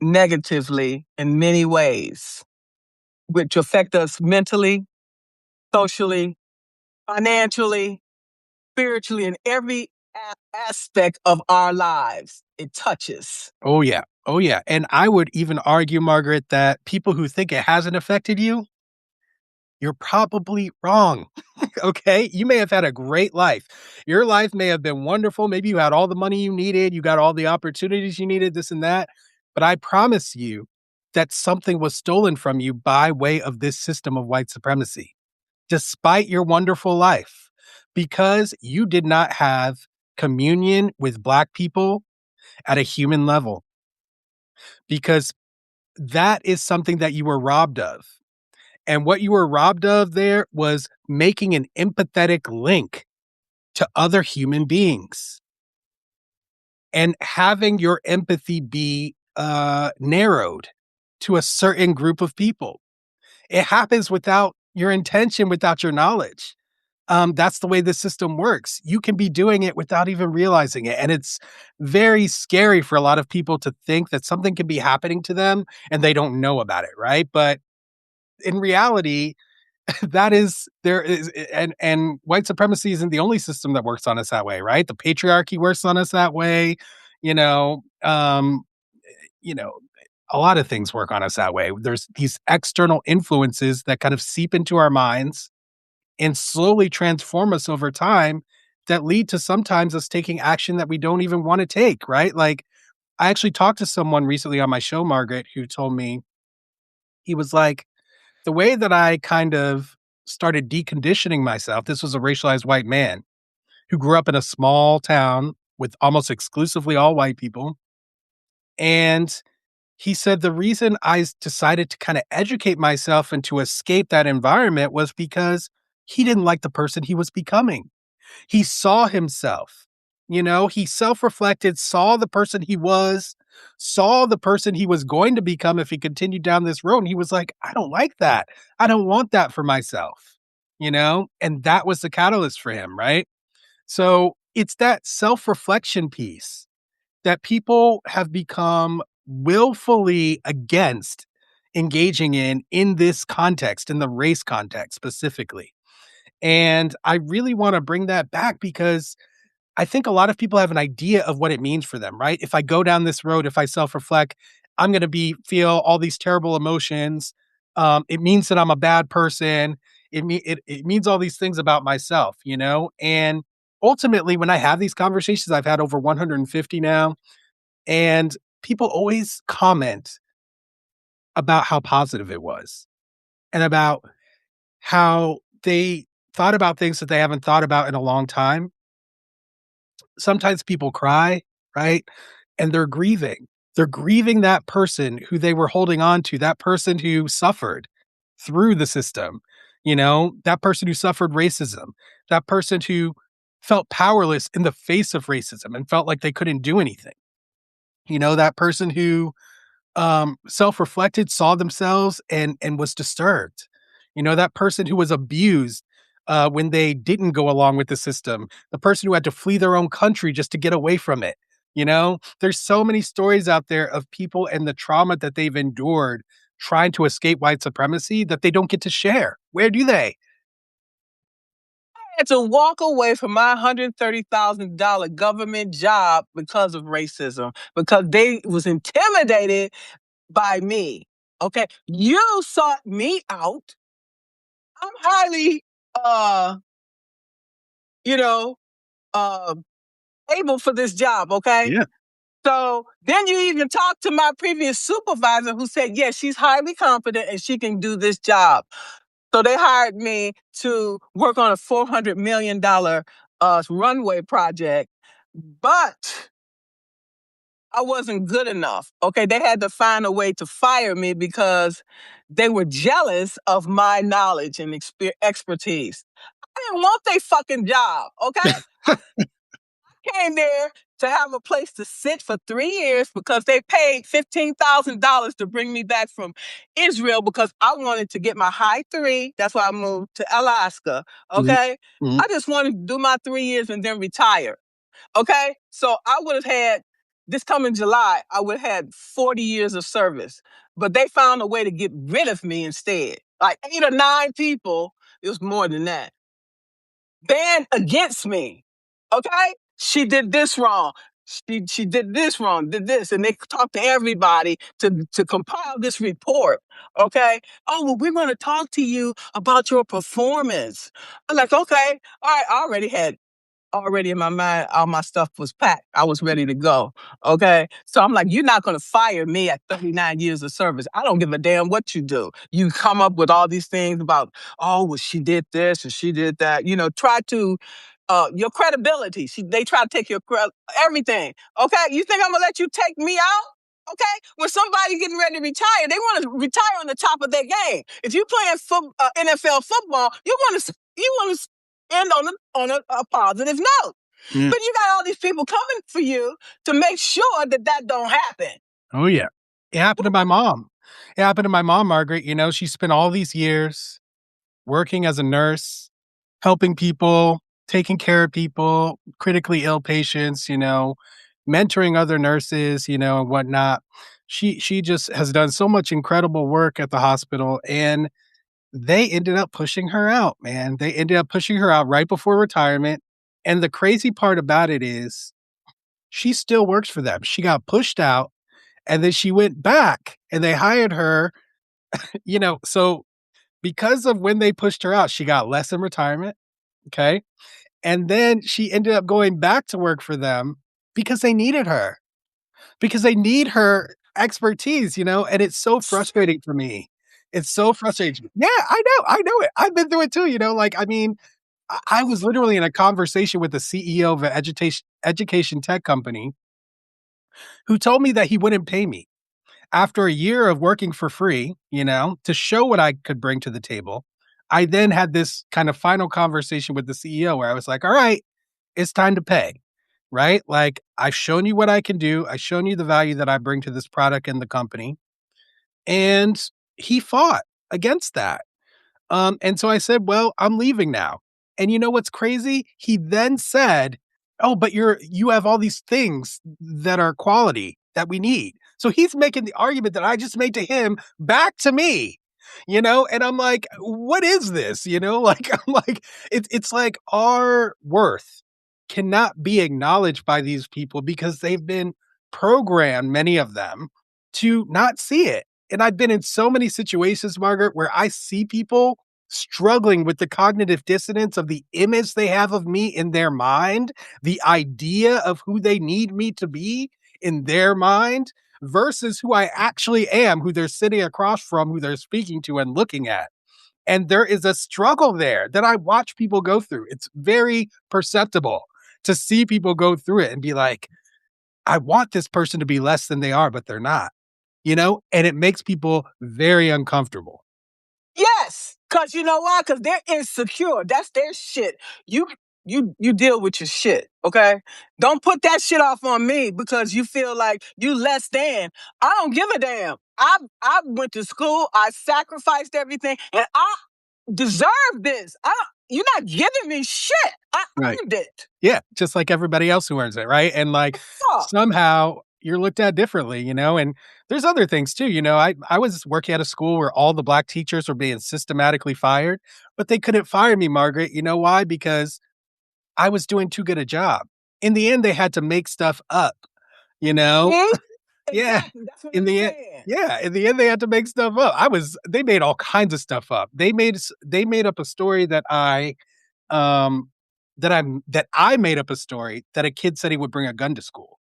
negatively in many ways, which affect us mentally, socially, financially, spiritually, in every aspect of our lives. It touches. Oh, yeah. Oh, yeah. And I would even argue, Margaret, that people who think it hasn't affected you, you're probably wrong. Okay. You may have had a great life. Your life may have been wonderful. Maybe you had all the money you needed, you got all the opportunities you needed, this and that. But I promise you that something was stolen from you by way of this system of white supremacy, despite your wonderful life, because you did not have communion with Black people at a human level, because that is something that you were robbed of. And what you were robbed of there was making an empathetic link to other human beings and having your empathy be narrowed to a certain group of people. It happens without your intention, without your knowledge. That's the way the system works. You can be doing it without even realizing it. And it's very scary for a lot of people to think that something can be happening to them and they don't know about it, right? But in reality, that is there is and white supremacy isn't the only system that works on us that way, right? The patriarchy works on us that way, you know, you know, a lot of things work on us that way. There's these external influences that kind of seep into our minds and slowly transform us over time that lead to sometimes us taking action that we don't even want to take, right? Like I actually talked to someone recently on my show, Margaret, who told me he was like, the way that I kind of started deconditioning myself, this was a racialized white man who grew up in a small town with almost exclusively all white people. And he said the reason decided to kind of educate myself and to escape that environment was because he didn't like the person he was becoming. He saw himself, he self-reflected, saw the person he was, saw the person he was going to become if he continued down this road, and he was like, "I don't like that. I don't want that for myself." And that was the catalyst for him, right? So, it's that self-reflection piece that people have become willfully against engaging in this context, in the race context specifically. And I really wanna bring that back because I think a lot of people have an idea of what it means for them, right? If I go down this road, if I self-reflect, I'm gonna be feel all these terrible emotions. It means that I'm a bad person. It means all these things about myself, And ultimately, when I have these conversations, I've had over 150 now, and people always comment about how positive it was and about how they thought about things that they haven't thought about in a long time. Sometimes people cry, right? And they're grieving. They're grieving that person who they were holding on to, that person who suffered through the system, that person who suffered racism, that person who felt powerless in the face of racism and felt like they couldn't do anything. That person who self-reflected, saw themselves and was disturbed. That person who was abused when they didn't go along with the system, the person who had to flee their own country just to get away from it. There's so many stories out there of people and the trauma that they've endured trying to escape white supremacy that they don't get to share. Where do they? Had to walk away from my $130,000 government job because of racism, because they was intimidated by me. Okay. You sought me out. I'm highly, uh, you know, uh, able for this job. Okay. Yeah. So then you even talked to my previous supervisor who said, yes, she's highly confident and she can do this job. So they hired me to work on a $400 million runway project, but I wasn't good enough. Okay, they had to find a way to fire me because they were jealous of my knowledge and expertise. I didn't want their fucking job. Okay, I came there to have a place to sit for 3 years because they paid $15,000 to bring me back from Israel because I wanted to get my high three. That's why I moved to Alaska. Mhm, Okay. mhm. I just wanted to do my 3 years and then retire. Okay. So I would have had this coming July, I would have had 40 years of service, but they found a way to get rid of me instead. Like 8 or 9 people, it was more than that, banned against me. Okay? She did this wrong. She did this wrong, did this. And they talked to everybody to compile this report. Okay. Oh, well, we're going to talk to you about your performance. I'm like, okay. All right. I already had already in my mind, all my stuff was packed. I was ready to go. Okay. So I'm like, you're not going to fire me at 39 years of service. I don't give a damn what you do. You come up with all these things about, oh, well, she did this and she did that. Try to, your credibility. They try to take your everything. Okay. You think I'm going to let you take me out? Okay, when somebody getting ready to retire, they want to retire on the top of their game. If you're playing NFL football, you want to end on a positive note. Yeah. But you got all these people coming for you to make sure that don't happen. Oh, yeah. It happened to my mom. It happened to my mom, Margaret. She spent all these years working as a nurse, helping people, taking care of people, critically ill patients, mentoring other nurses, and whatnot. She just has done so much incredible work at the hospital. And they ended up pushing her out, man. They ended up pushing her out right before retirement. And the crazy part about it is she still works for them. She got pushed out and then she went back and they hired her, so because of when they pushed her out, she got less in retirement. Okay. And then she ended up going back to work for them because they needed her, because they need her expertise, and it's so frustrating for me. It's so frustrating. Yeah, I know it. I've been through it too, like, I mean, I was literally in a conversation with the CEO of an education tech company who told me that he wouldn't pay me after a year of working for free, to show what I could bring to the table. I then had this kind of final conversation with the CEO where I was like, all right, it's time to pay, right? Like, I've shown you what I can do. I've shown you the value that I bring to this product and the company. And he fought against that. And so I said, "Well, I'm leaving now." And you know what's crazy? He then said, "Oh, but you have all these things that are quality that we need." So he's making the argument that I just made to him back to me, and I'm like, "What is this?" Like, I'm like, it's like our worth cannot be acknowledged by these people because they've been programmed, many of them, to not see it. And I've been in so many situations, Margaret, where I see people struggling with the cognitive dissonance of the image they have of me in their mind, the idea of who they need me to be in their mind versus who I actually am, who they're sitting across from, who they're speaking to and looking at. And there is a struggle there that I watch people go through. It's very perceptible to see people go through it and be like, I want this person to be less than they are, but they're not, and it makes people very uncomfortable. Yes, because you know why? Because they're insecure. That's their shit. You you deal with your shit, okay? Don't put that shit off on me because you feel like you less than. I don't give a damn. I went to school. I sacrificed everything, and I deserve this. You're not giving me shit. I Right. earned it. Yeah, just like everybody else who earns it, right? And, like, Fuck. somehow you're looked at differently, and there's other things too, I was working at a school where all the Black teachers were being systematically fired, but they couldn't fire me, Margaret. You know why? Because I was doing too good a job. In the end, they had to make stuff up, you know? See? Yeah. Exactly. That's what In I'm the end saying. yeah, in the end, they had to make stuff up. They made all kinds of stuff up. They made up a story um, that I made up a story that a kid said he would bring a gun to school.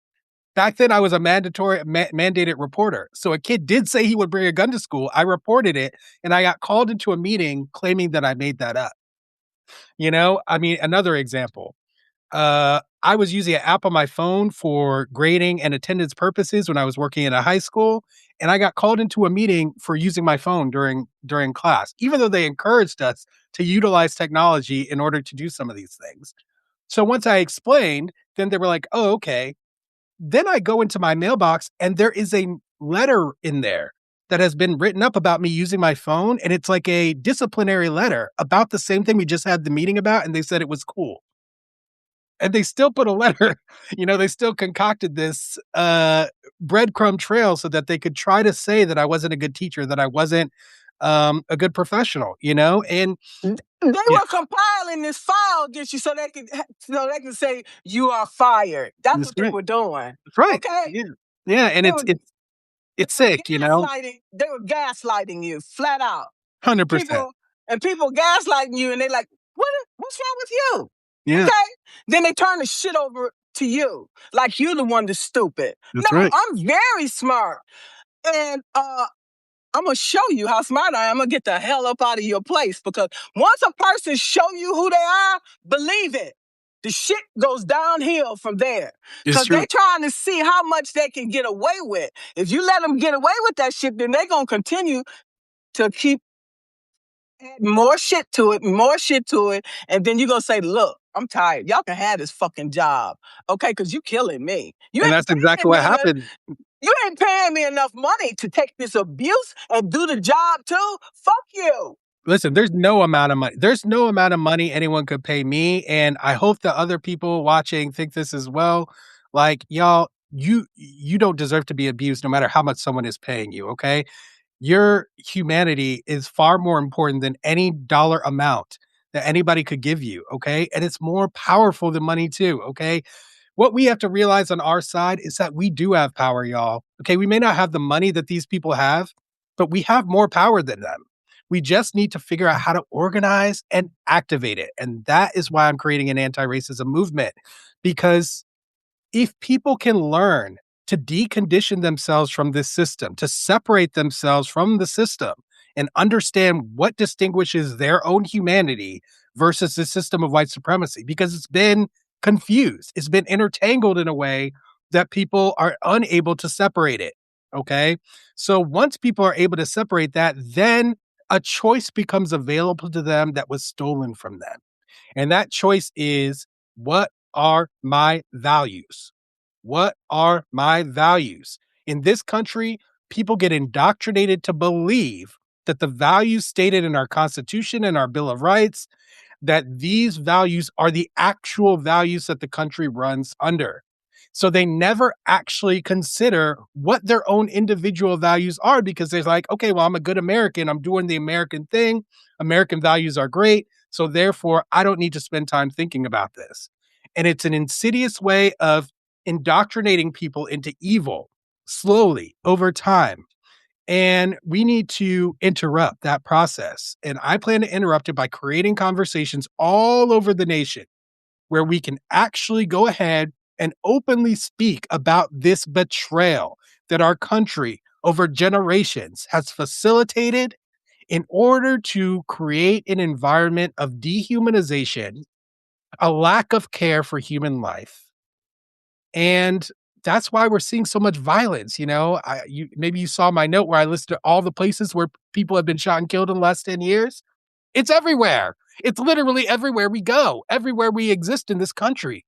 Back then, I was a mandated reporter. So a kid did say he would bring a gun to school. I reported it, and I got called into a meeting claiming that I made that up. I mean, another example. I was using an app on my phone for grading and attendance purposes when I was working in a high school, and I got called into a meeting for using my phone during class, even though they encouraged us to utilize technology in order to do some of these things. So once I explained, then they were like, "Oh, okay." Then I go into my mailbox and there is a letter in there that has been written up about me using my phone, and it's like a disciplinary letter about the same thing we just had the meeting about, and they said it was cool. And they still put a letter, they still concocted this, breadcrumb trail so that they could try to say that I wasn't a good teacher, that I wasn't, a good professional, and They yeah, were compiling this file against you so they can say you are fired. That's that's what they right. were doing. That's right. Okay? Yeah. Yeah, and They were it's they were sick, gaslighting you flat out. 100%. People gaslighting you and they like, what's wrong with you? Yeah, Okay? Then they turn the shit over to you. Like you the one that's stupid. No, that's right. I'm very smart. And I'm gonna show you how smart I am. I'm gonna get the hell up out of your place because once a person show you who they are, believe it. The shit goes downhill from there It's because true. they trying to see how much they can get away with. If you let them get away with that shit, then they gonna continue to keep adding more shit to it, and then you're gonna say, "Look, I'm tired. Y'all can have this fucking job, okay? Because you killing me. And that's exactly what happened. You ain't paying me enough money to take this abuse and do the job too. Fuck you." Listen, there's no amount of money anyone could pay me, and I hope that other people watching think this as well. Like, y'all, you don't deserve to be abused no matter how much someone is paying you, okay? Your humanity is far more important than any dollar amount that anybody could give you, okay? And it's more powerful than money too, okay? What we have to realize on our side is that we do have power, y'all. Okay, we may not have the money that these people have, but we have more power than them. We just need to figure out how to organize and activate it. And that is why I'm creating an anti-racism movement, because if people can learn to decondition themselves from this system, to separate themselves from the system and understand what distinguishes their own humanity versus the system of white supremacy, because it's been confused, it's been intertangled in a way that people are unable to separate it. Okay. So once people are able to separate that, then a choice becomes available to them that was stolen from them. And that choice is, what are my values? What are my values? In this country, people get indoctrinated to believe that the values stated in our Constitution and our Bill of Rights, that these values are the actual values that the country runs under. So they never actually consider what their own individual values are, because they're like, okay, well, I'm a good American. I'm doing the American thing. American values are great. So therefore, I don't need to spend time thinking about this. And it's an insidious way of indoctrinating people into evil slowly over time. And we need to interrupt that process. And I plan to interrupt it by creating conversations all over the nation where we can actually go ahead and openly speak about this betrayal that our country over generations has facilitated in order to create an environment of dehumanization, a lack of care for human life. And that's why we're seeing so much violence. Maybe you saw my note where I listed all the places where people have been shot and killed in the last 10 years. It's everywhere. It's literally everywhere we go, everywhere we exist in this country.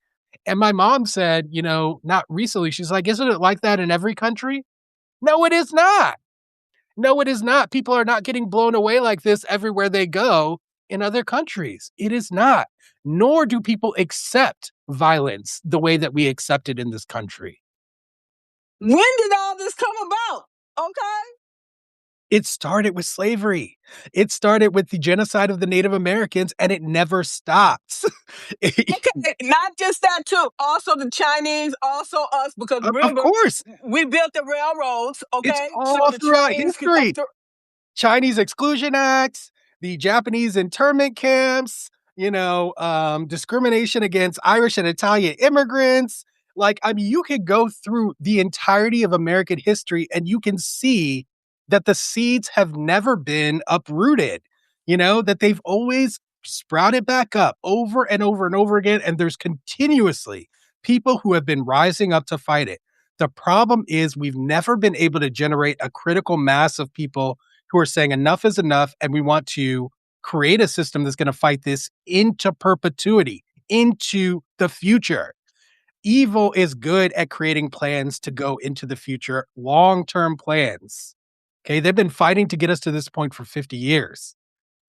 And my mom said, not recently, she's like, isn't it like that in every country? No, it is not. No, it is not. People are not getting blown away like this everywhere they go in other countries. It is not. Nor do people accept violence the way that we accept it in this country. When did all this come about? Okay. It started with slavery. It started with the genocide of the Native Americans, and it never stops. Okay, not just that too. Also the Chinese, also us, because Of remember, course, we built the railroads. it's Okay, so all the throughout trains could come history. through. Chinese exclusion acts, the Japanese internment camps, discrimination against Irish and Italian immigrants. Like, I mean, you could go through the entirety of American history and you can see that the seeds have never been uprooted, that they've always sprouted back up over and over and over again. And there's continuously people who have been rising up to fight it. The problem is we've never been able to generate a critical mass of people who are saying enough is enough, and we want to create a system that's going to fight this into perpetuity, into the future. Evil is good at creating plans to go into the future, long-term plans. Okay, they've been fighting to get us to this point for 50 years.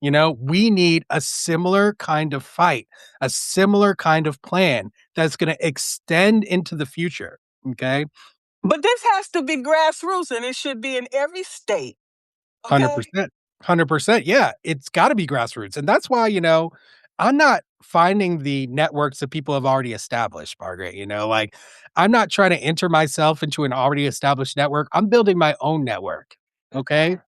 We need a similar kind of fight, a similar kind of plan that's going to extend into the future. Okay, But this has to be grassroots, and it should be in every state. Okay. 100%. 100%. Yeah, it's got to be grassroots. And that's why, I'm not finding the networks that people have already established, Margaret. Like, I'm not trying to enter myself into an already established network. I'm building my own network. Okay.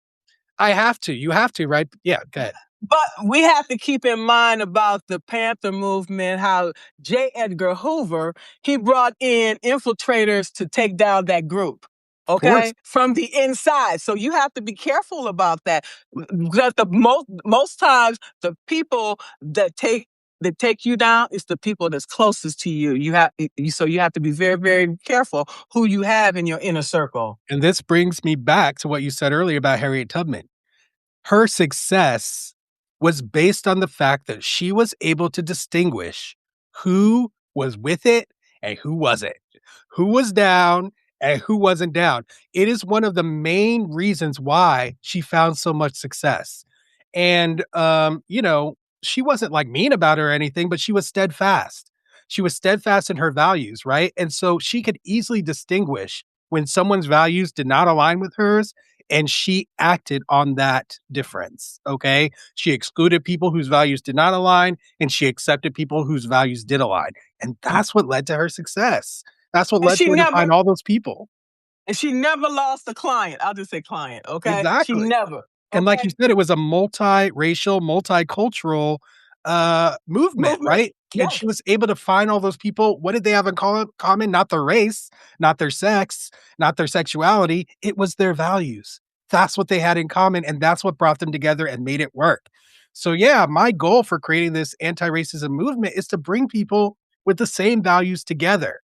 I have to. You have to, right? Yeah. Good. But we have to keep in mind about the Panther movement, how J. Edgar Hoover, he brought in infiltrators to take down that group. Of course. Okay, from the inside. So you have to be careful about that. Because the most times the people that take you down is the people that's closest to you. So you have to be very, very careful who you have in your inner circle. And this brings me back to what you said earlier about Harriet Tubman. Her success was based on the fact that she was able to distinguish who was with it and who wasn't, who was down and who wasn't down. It is one of the main reasons why she found so much success. And, she wasn't like mean about her or anything, but she was steadfast. She was steadfast in her values, right? And so she could easily distinguish when someone's values did not align with hers And she acted on that difference. Okay. She excluded people whose values did not align, and she accepted people whose values did align. And that's what led to her success. That's what And led she to her to never find all those people. and she never lost a client. I'll just say client, okay? She Exactly. never. And like you Okay? said, it was a multiracial, multicultural, movement, Movement. right? And Yes. she was able to find all those people. What did they have in common? Not their race, not their sex, not their sexuality. It was their values. That's what they had in common, and that's what brought them together and made it work. So, yeah, my goal for creating this anti-racism movement is to bring people with the same values together,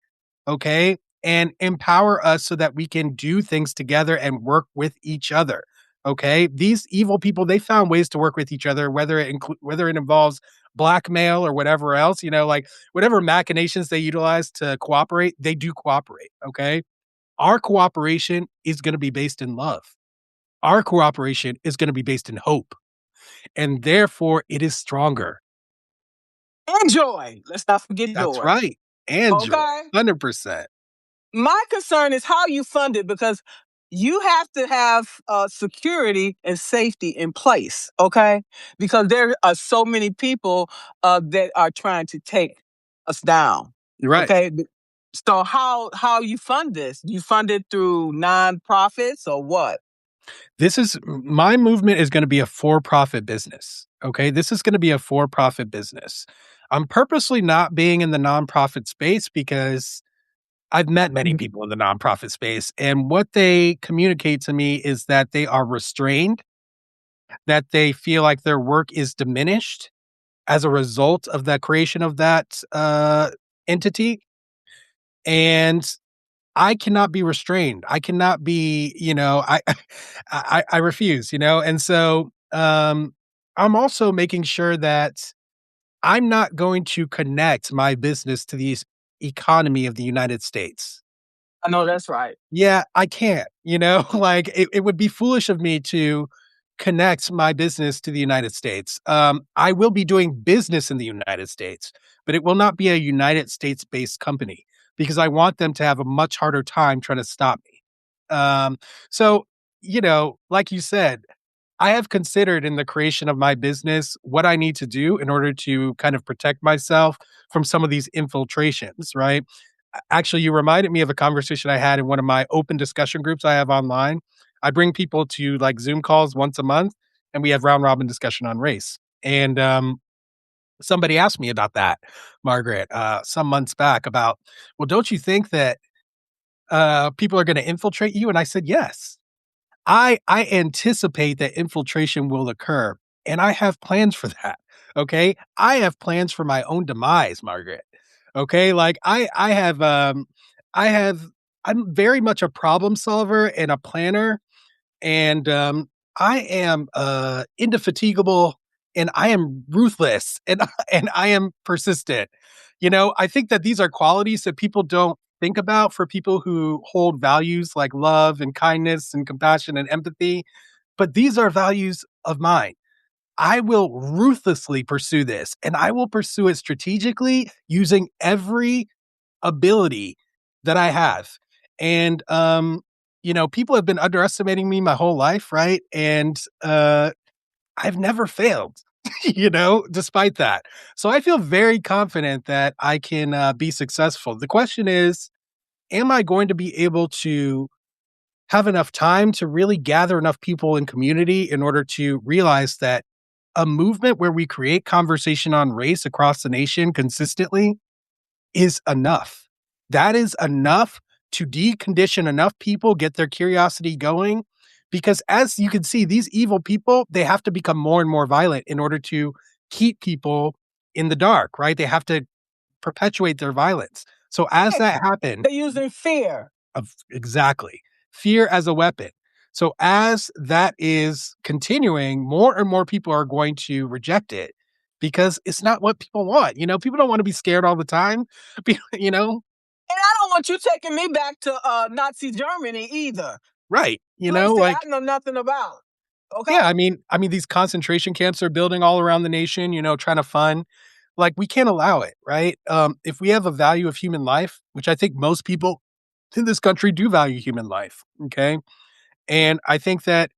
okay? And empower us so that we can do things together and work with each other. Okay, these evil people, they found ways to work with each other, whether it involves blackmail or whatever else, like whatever machinations they utilize to cooperate, they do cooperate. Okay, our cooperation is going to be based in love. Our cooperation is going to be based in hope, and therefore it is stronger. And joy. Let's not forget That's joy. right, and joy, Okay? 100%. My concern is how you fund it because you have to have security and safety in place, okay? Because there are so many people that are trying to take us down, You're right. okay? So how you fund this? You fund it through nonprofits or what? This is my movement is gonna be a for-profit business, okay? This is gonna be a for-profit business. I'm purposely not being in the nonprofit space because I've met many Mhm. people in the nonprofit space, and what they communicate to me is that they are restrained, that they feel like their work is diminished as a result of the creation of that, entity, and I cannot be restrained. I cannot be, I refuse, and so I'm also making sure that I'm not going to connect my business to the economy of the United States. I know that's right. Yeah, I can't, like it would be foolish of me to connect my business to the United States. I will be doing business in the United States, but it will not be a United States based company because I want them to have a much harder time trying to stop me. Um, so, like you said, I have considered in the creation of my business what I need to do in order to kind of protect myself from some of these infiltrations, right? Actually, you reminded me of a conversation I had in one of my open discussion groups I have online. I bring people to like Zoom calls once a month, and we have round robin discussion on race. And somebody asked me about that, Margaret, some months back about, well, don't you think that people are going to infiltrate you? And I said, yes. I anticipate that infiltration will occur, and I have plans for that, okay? I have plans for my own demise, Margaret, okay? Like, I have I'm very much a problem solver and a planner, and, I am, indefatigable, and I am ruthless, and and I am persistent. I think that these are qualities that people don't think about for people who hold values like love and kindness and compassion and empathy, but these are values of mine. I will ruthlessly pursue this, and I will pursue it strategically using every ability that I have. And people have been underestimating me my whole life, right? And I've never failed, despite that. So I feel very confident that I can be successful. The question is, am I going to be able to have enough time to really gather enough people in community in order to realize that a movement where we create conversation on race across the nation consistently is enough. That is enough to decondition enough people, get their curiosity going. Because as you can see, these evil people, they have to become more and more violent in order to keep people in the dark, right? They have to perpetuate their violence. So as Right. that happens, They're using fear. of exactly fear as a weapon. So as that is continuing, more and more people are going to reject it because it's not what people want. People don't want to be scared all the time. You know, And I don't want you taking me back to Nazi Germany either. right? Place that Like I know nothing about. yeah. Okay? I mean, these concentration camps are building all around the nation. Trying to fund. Like we can't allow it, right? If we have a value of human life, which I think most people in this country do value human life, okay, And I think that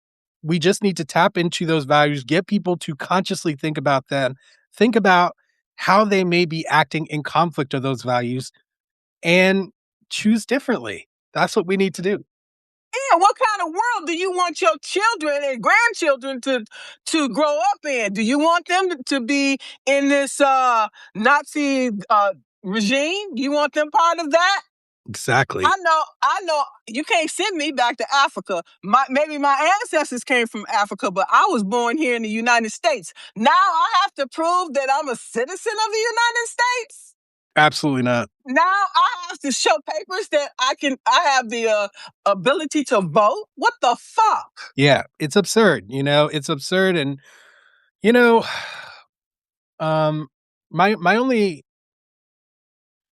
we just need to tap into those values, get people to consciously think about them, think about how they may be acting in conflict of those values, and choose differently. That's what we need to do. Yeah, what kind of world do you want your children and grandchildren to grow up in? Do you want them to be in this Nazi regime? Do you want them part of that? Exactly. I know you can't send me back to Africa. Maybe my ancestors came from Africa, but I was born here in the United States. Now I have to prove that I'm a citizen of the United States. Absolutely not. Now I have to show papers that I have the ability to vote. What the fuck? Yeah, it's absurd, it's absurd. And, you know, um, my only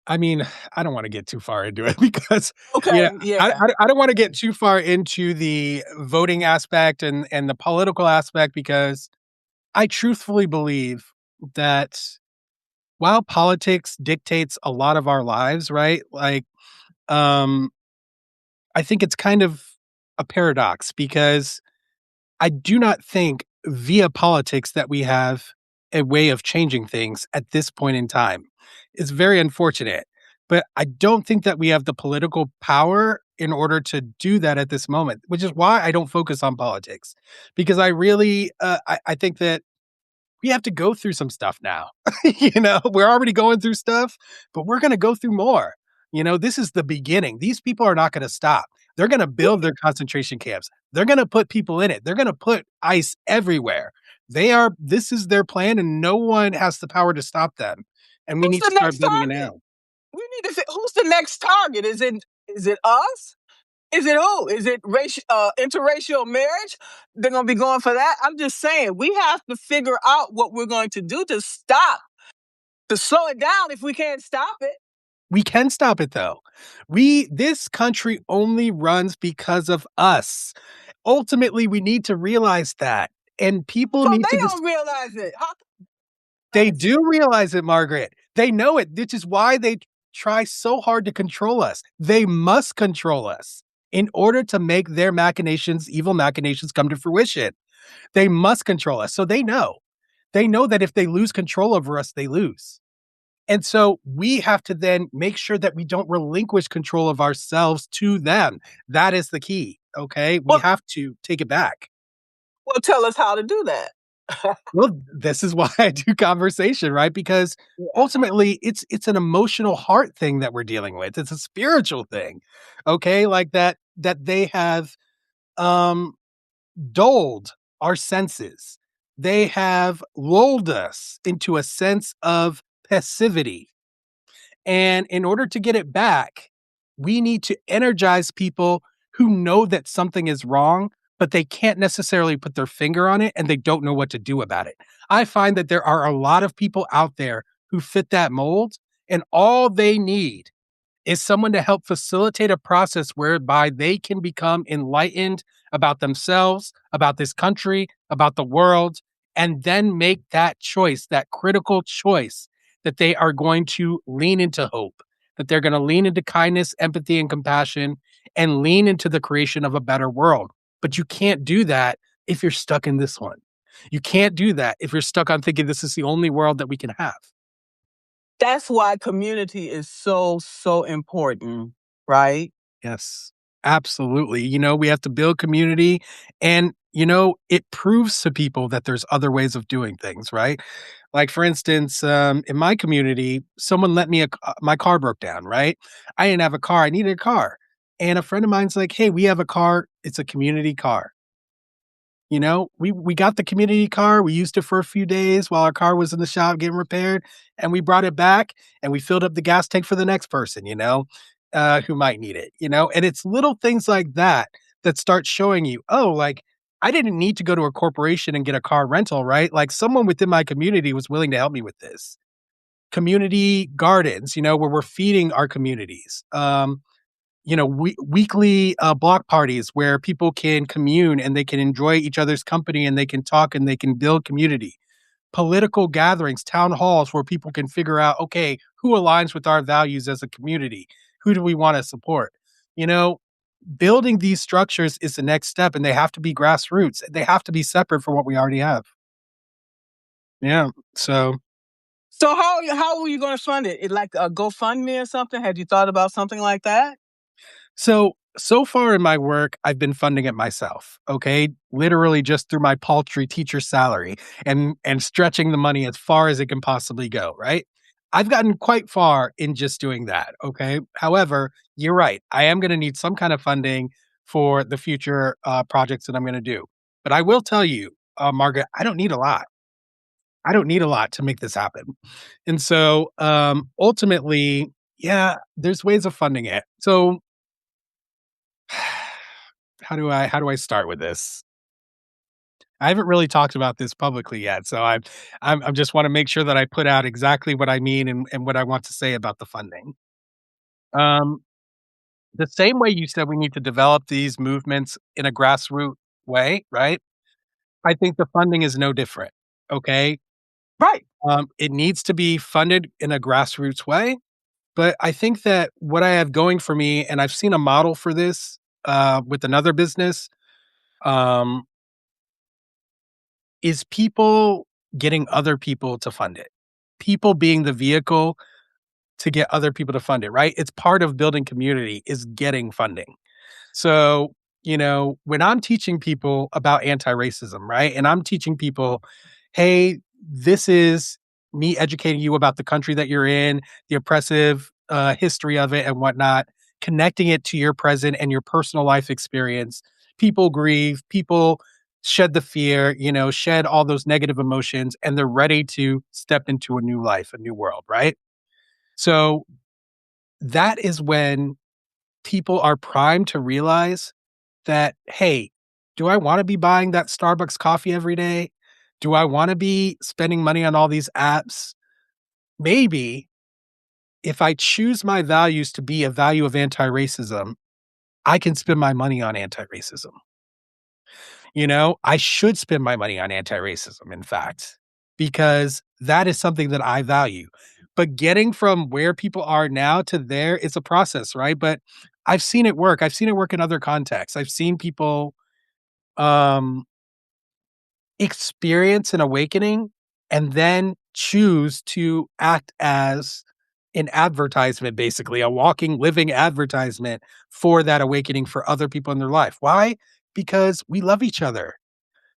I mean, I don't wanna get too far into it because, yeah, Okay, I yeah. I I don't wanna get too far into the voting aspect and the political aspect because I truthfully believe that while politics dictates a lot of our lives, right? Like, um, I think it's kind of a paradox because I do not think via politics that we have a way of changing things at this point in time. It's very unfortunate, but I don't think that we have the political power in order to do that at this moment, which is why I don't focus on politics because I really, I think that we have to go through some stuff now. We're already going through stuff, but we're going to go through more. This is the beginning. These people are not going to stop. They're going to build their concentration camps. They're going to put people in it. They're going to put ice everywhere. This is their plan, and no one has the power to stop them. And we Who's need to the start next building it target? now. We need to. Who's the next target? Is it us? Is it who? Is it interracial marriage? They're gonna be going for that. I'm just saying we have to figure out what we're going to do to stop, to slow it down if we can't stop it. We can stop it though. This country only runs because of us. Ultimately, we need to realize that. And people Come, need they to don't realize it. How They realize it? do realize it, Margaret. They know it, which is why they try so hard to control us. They must control us in order to make their machinations, evil machinations, come to fruition. They must control us. So they know. They know that if they lose control over us, they lose. And so we have to then make sure that we don't relinquish control of ourselves to them. That is the key. Okay. We Well, have to take it back. well, tell us how to do that. Well, this is why I do conversation, right? Because Yeah. ultimately it's an emotional heart thing that we're dealing with. It's a spiritual thing. Okay? Like that they have um dulled our senses. They have lulled us into a sense of passivity. And in order to get it back, we need to energize people who know that something is wrong, but they can't necessarily put their finger on it and they don't know what to do about it. I find that there are a lot of people out there who fit that mold, and all they need is someone to help facilitate a process whereby they can become enlightened about themselves, about this country, about the world, and then make that choice, that critical choice that they are going to lean into hope, that they're going to lean into kindness, empathy, and compassion, and lean into the creation of a better world. But you can't do that if you're stuck in this one. You can't do that if you're stuck on thinking this is the only world that we can have. That's why community is so important, right? Yes, absolutely. We have to build community and, it proves to people that there's other ways of doing things, right? Like, for instance, in my community, someone let me, my car broke down, right? I didn't have a car. I needed a car. And a friend of mine's like, hey, we have a car. It's a community car. We got the community car. We used it for a few days while our car was in the shop getting repaired, and we brought it back and we filled up the gas tank for the next person, who might need it. And it's little things like that that start showing you, oh, like I didn't need to go to a corporation and get a car rental, right? Like someone within my community was willing to help me with this. Community gardens, where we're feeding our communities. Weekly block parties where people can commune and they can enjoy each other's company and they can talk and they can build community. Political gatherings, town halls where people can figure out, okay, who aligns with our values as a community? Who do we want to support? You know, building these structures is the next step, and they have to be grassroots. They have to be separate from what we already have. Yeah. So So how were you going to fund it? Like a GoFundMe or something? Had you thought about something like that? so far in my work, I've been funding it myself, okay? Literally just through my paltry teacher salary and stretching the money as far as it can possibly go, right? I've gotten quite far in just doing that, okay? However, you're right. I am gonna need some kind of funding for the future, projects that I'm gonna do. But I will tell you, Margaret, I don't need a lot. I don't need a lot to make this happen. And so, ultimately, yeah, there's ways of funding it. So how do I start with this? I haven't really talked about this publicly yet, so I'm just want to make sure that I put out exactly what I mean and what I want to say about the funding. Um, the same way you said we need to develop these movements in a grassroots way, right? I think the funding is no different. Okay, Right. it needs to be funded in a grassroots way, but I think that what I have going for me, and I've seen a model for this with another business. Um, is people getting other people to fund it. People being the vehicle to get other people to fund it, right? It's part of building community is getting funding. So, when I'm teaching people about anti-racism, right? And I'm teaching people, hey, this is me educating you about the country that you're in, the oppressive history of it and whatnot, connecting it to your present and your personal life experience. People grieve, people shed the fear, shed all those negative emotions, and they're ready to step into a new life, a new world, right? So that is when people are primed to realize that, hey, do I want to be buying that Starbucks coffee every day? Do I want to be spending money on all these apps? Maybe if I choose my values to be a value of anti racism, I can spend my money on anti racism. I should spend my money on anti racism, in fact, because that is something that I value. But getting from where people are now to there is a process, right? But I've seen it work. I've seen it work in other contexts. I've seen people um, experience an awakening and then choose to act as an advertisement, basically, a walking, living advertisement for that awakening for other people in their life. Why? Because we love each other.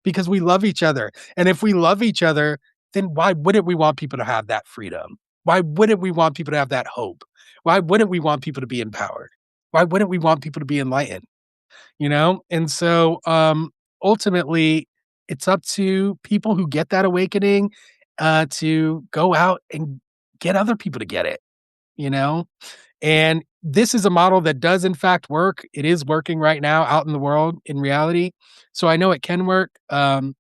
Because we love each other. And if we love each other, then why wouldn't we want people to have that freedom? Why wouldn't we want people to have that hope? Why wouldn't we want people to be empowered? Why wouldn't we want people to be enlightened? And so ultimately it's up to people who get that awakening to go out and get other people to get it, you know and this is a model that does in fact work. It is working right now out in the world in reality, so I know it can work. And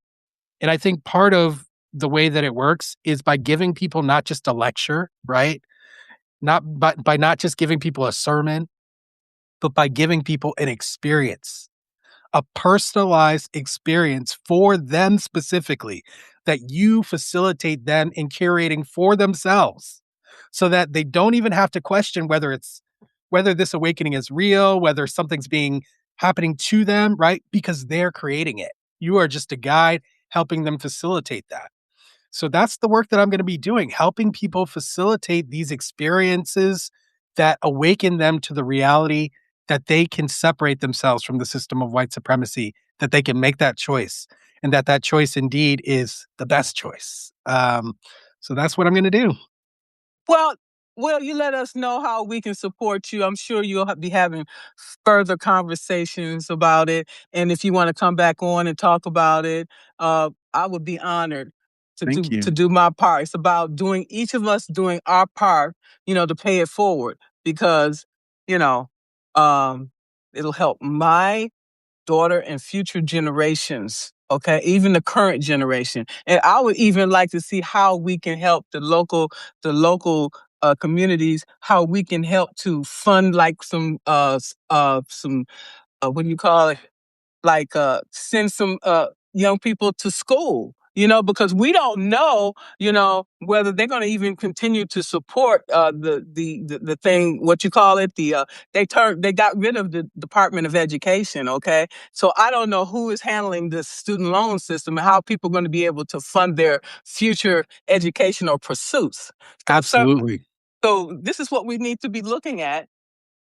I think part of the way that it works is by giving people not just a lecture, right? Not by not just giving people a sermon, but by giving people an experience, a personalized experience for them specifically, that you facilitate them in curating for themselves so that they don't even have to question whether this awakening is real, whether something's being happening to them, right? Because they're creating it. You are just a guide helping them facilitate that. So that's the work that I'm going to be doing, helping people facilitate these experiences that awaken them to the reality that they can separate themselves from the system of white supremacy, that they can make that choice, and that choice indeed is the best choice. So that's what I'm going to do. Well, will you let us know how we can support you? I'm sure you'll be having further conversations about it. And if you want to come back on and talk about it, I would be honored to Thank do you. to do my part. It's about doing each of us doing our part, to pay it forward because, you know, um, it'll help my daughter and future generations, okay, even the current generation. And I would even like to see how we can help the local communities, how we can help to fund like some what do you call it, like send some young people to school because we don't know, whether they're going to even continue to support the thing, what you call it, they got rid of the Department of Education, okay? So I don't know who is handling the student loan system and how people are going to be able to fund their future educational pursuits. So, Absolutely. so this is what we need to be looking at,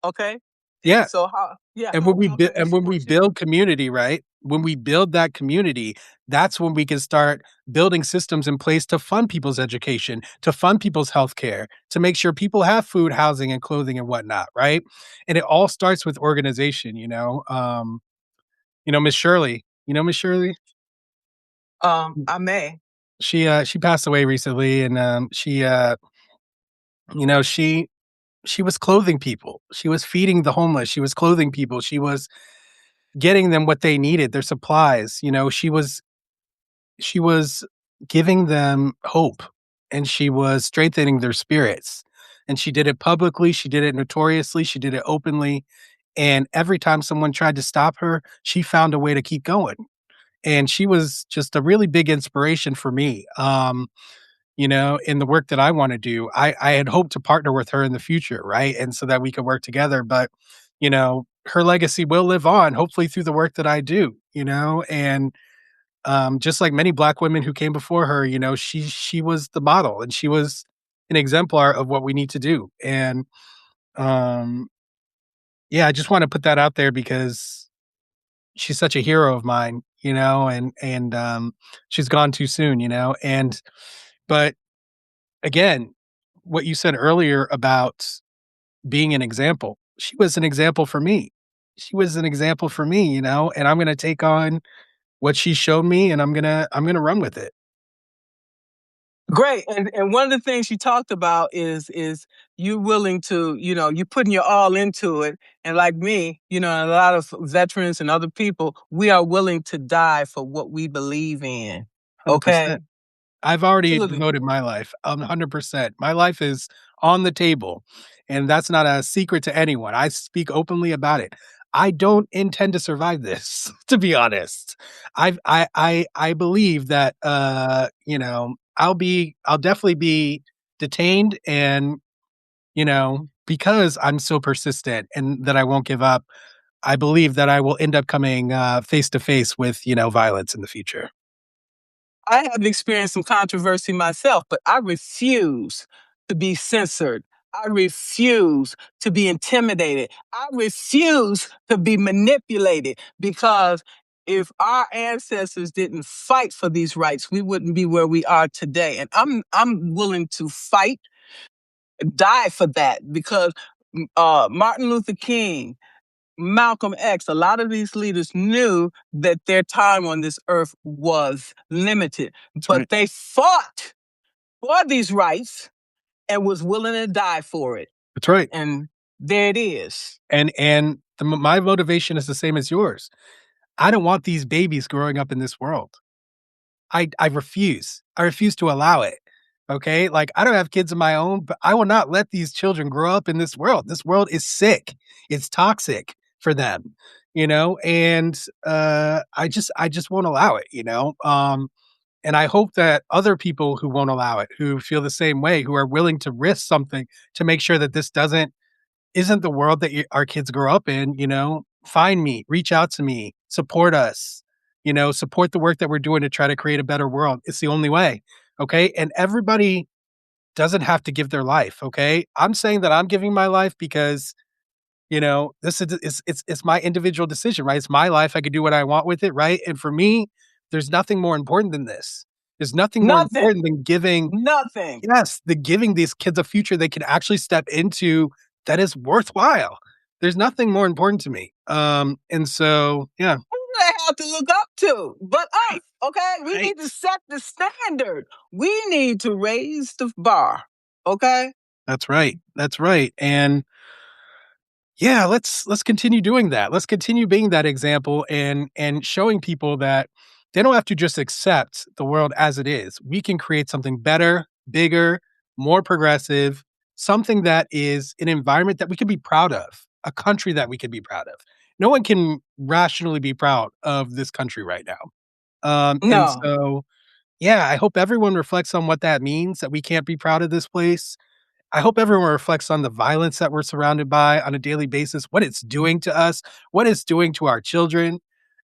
okay? And Yeah. so how, yeah, And how can we when we support you? build community, right? When we build that community, that's when we can start building systems in place to fund people's education, to fund people's healthcare, to make sure people have food, housing, and clothing and whatnot, right? And it all starts with organization, Miss Shirley, Miss Shirley? I may. She passed away recently and you know, she was clothing people. She was feeding the homeless. She was clothing people. She was getting them what they needed, their supplies. She was giving them hope and she was strengthening their spirits. And she did it publicly, she did it notoriously, she did it openly. And every time someone tried to stop her, she found a way to keep going. And she was just a really big inspiration for me. In the work that I want to do. I had hoped to partner with her in the future, right? And so that we could work together. But, her legacy will live on, hopefully through the work that I do, and just like many black women who came before her, she was the model and she was an exemplar of what we need to do. And um, yeah, I just want to put that out there because she's such a hero of mine, and she's gone too soon, but again, what you said earlier about being an example, she was an example for me. She was an example for me, and I'm gonna take on what she showed me and I'm gonna run with it. Great. And one of the things you talked about is you willing to, you putting your all into it. And like me, and a lot of veterans and other people, we are willing to die for what we believe in. Okay. 100%. I've already Absolutely. devoted my life, 100%. My life is on the table, and that's not a secret to anyone. I speak openly about it. I don't intend to survive this, to be honest. I believe that I'll definitely be detained and because I'm so persistent and that I won't give up, I believe that I will end up coming face to face with, violence in the future. I have experienced some controversy myself, but I refuse to be censored. I refuse to be intimidated. I refuse to be manipulated because if our ancestors didn't fight for these rights, we wouldn't be where we are today. And I'm willing to fight, die for that because Martin Luther King, Malcolm X, a lot of these leaders knew that their time on this earth was limited, That's right. but they fought for these rights and was willing to die for it. That's right. And there it is. My motivation is the same as yours. I don't want these babies growing up in this world. I refuse. I refuse to allow it. Okay? Like, I don't have kids of my own, but I will not let these children grow up in this world. This world is sick. It's toxic for them, and I just won't allow it, and I hope that other people who won't allow it, who feel the same way, who are willing to risk something to make sure that this doesn't isn't the world that our kids grow up in, find me, reach out to me, support us, support the work that we're doing to try to create a better world. It's the only way. Okay. And everybody doesn't have to give their life. Okay. I'm saying that I'm giving my life because, this is it's my individual decision, right? It's my life. I could do what I want with it, right? And for me, there's nothing more important than this. There's nothing more Nothing, important than giving. nothing. Yes, the giving these kids a future they can actually step into that is worthwhile. There's nothing more important to me. And so, yeah, Who do they have to look up to but us? right, Okay. We right. need to set the standard. We need to raise the bar. Okay. That's right. That's right. And yeah, let's continue doing that. Let's continue being that example and showing people that they don't have to just accept the world as it is. We can create something better, bigger, more progressive, something that is an environment that we can be proud of, a country that we can be proud of. No one can rationally be proud of this country right now. And No. so Yeah, I hope everyone reflects on what that means, that we can't be proud of this place. I hope everyone reflects on the violence that we're surrounded by on a daily basis, what it's doing to us, what it's doing to our children,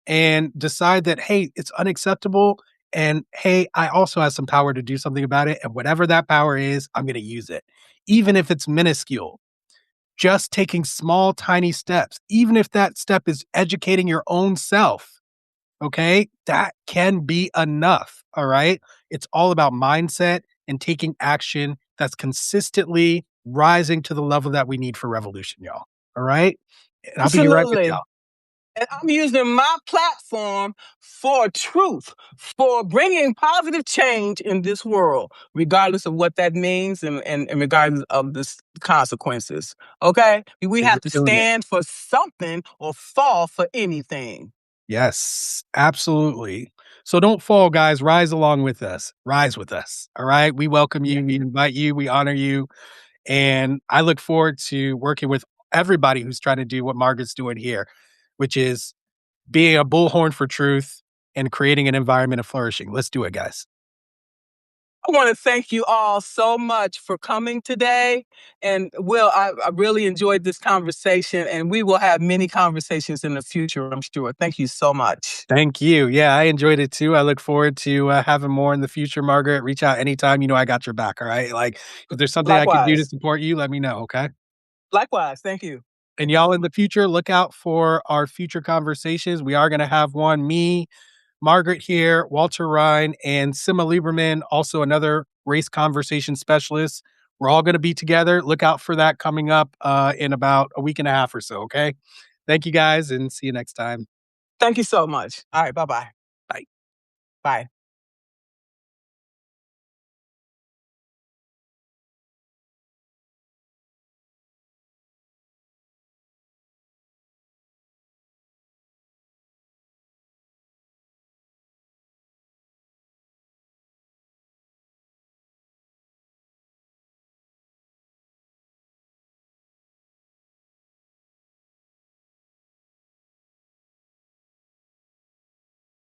and decide that, hey, it's unacceptable. And hey, I also have some power to do something about it. And whatever that power is, I'm going to use it, even if it's minuscule. Just taking small, tiny steps, even if that step is educating your own self. Okay. That can be enough. All right. It's all about mindset and taking action that's consistently rising to the level that we need for revolution, y'all. All right. And I'll be right with Absolutely. y'all. And I'm using my platform for truth, for bringing positive change in this world, regardless of what that means and regardless of the consequences. Okay? We And you're have to doing it. stand for something or fall for anything. Yes, absolutely. So don't fall, guys. Rise along with us. Rise with us. All right. We welcome you. We invite you. We honor you. And I look forward to working with everybody who's trying to do what Margaret's doing here, which is being a bullhorn for truth and creating an environment of flourishing. Let's do it, guys. I want to thank you all so much for coming today. And Will, I really enjoyed this conversation, and we will have many conversations in the future, I'm sure. Thank you so much. Thank you. Yeah, I enjoyed it too. I look forward to having more in the future, Margaret. Reach out anytime. You know, I got your back. All right. Like, if there's something I can do to Likewise. support you, let me know. Okay. Likewise. Thank you. And y'all in the future, look out for our future conversations. We are going to have one, me, Margaret here, Walter Ryan, and Sima Lieberman, also another race conversation specialist. We're all going to be together. Look out for that coming up in about a week and a half or so. Okay. Thank you guys and see you next time. Thank you so much. All right. Bye-bye. Bye. Bye.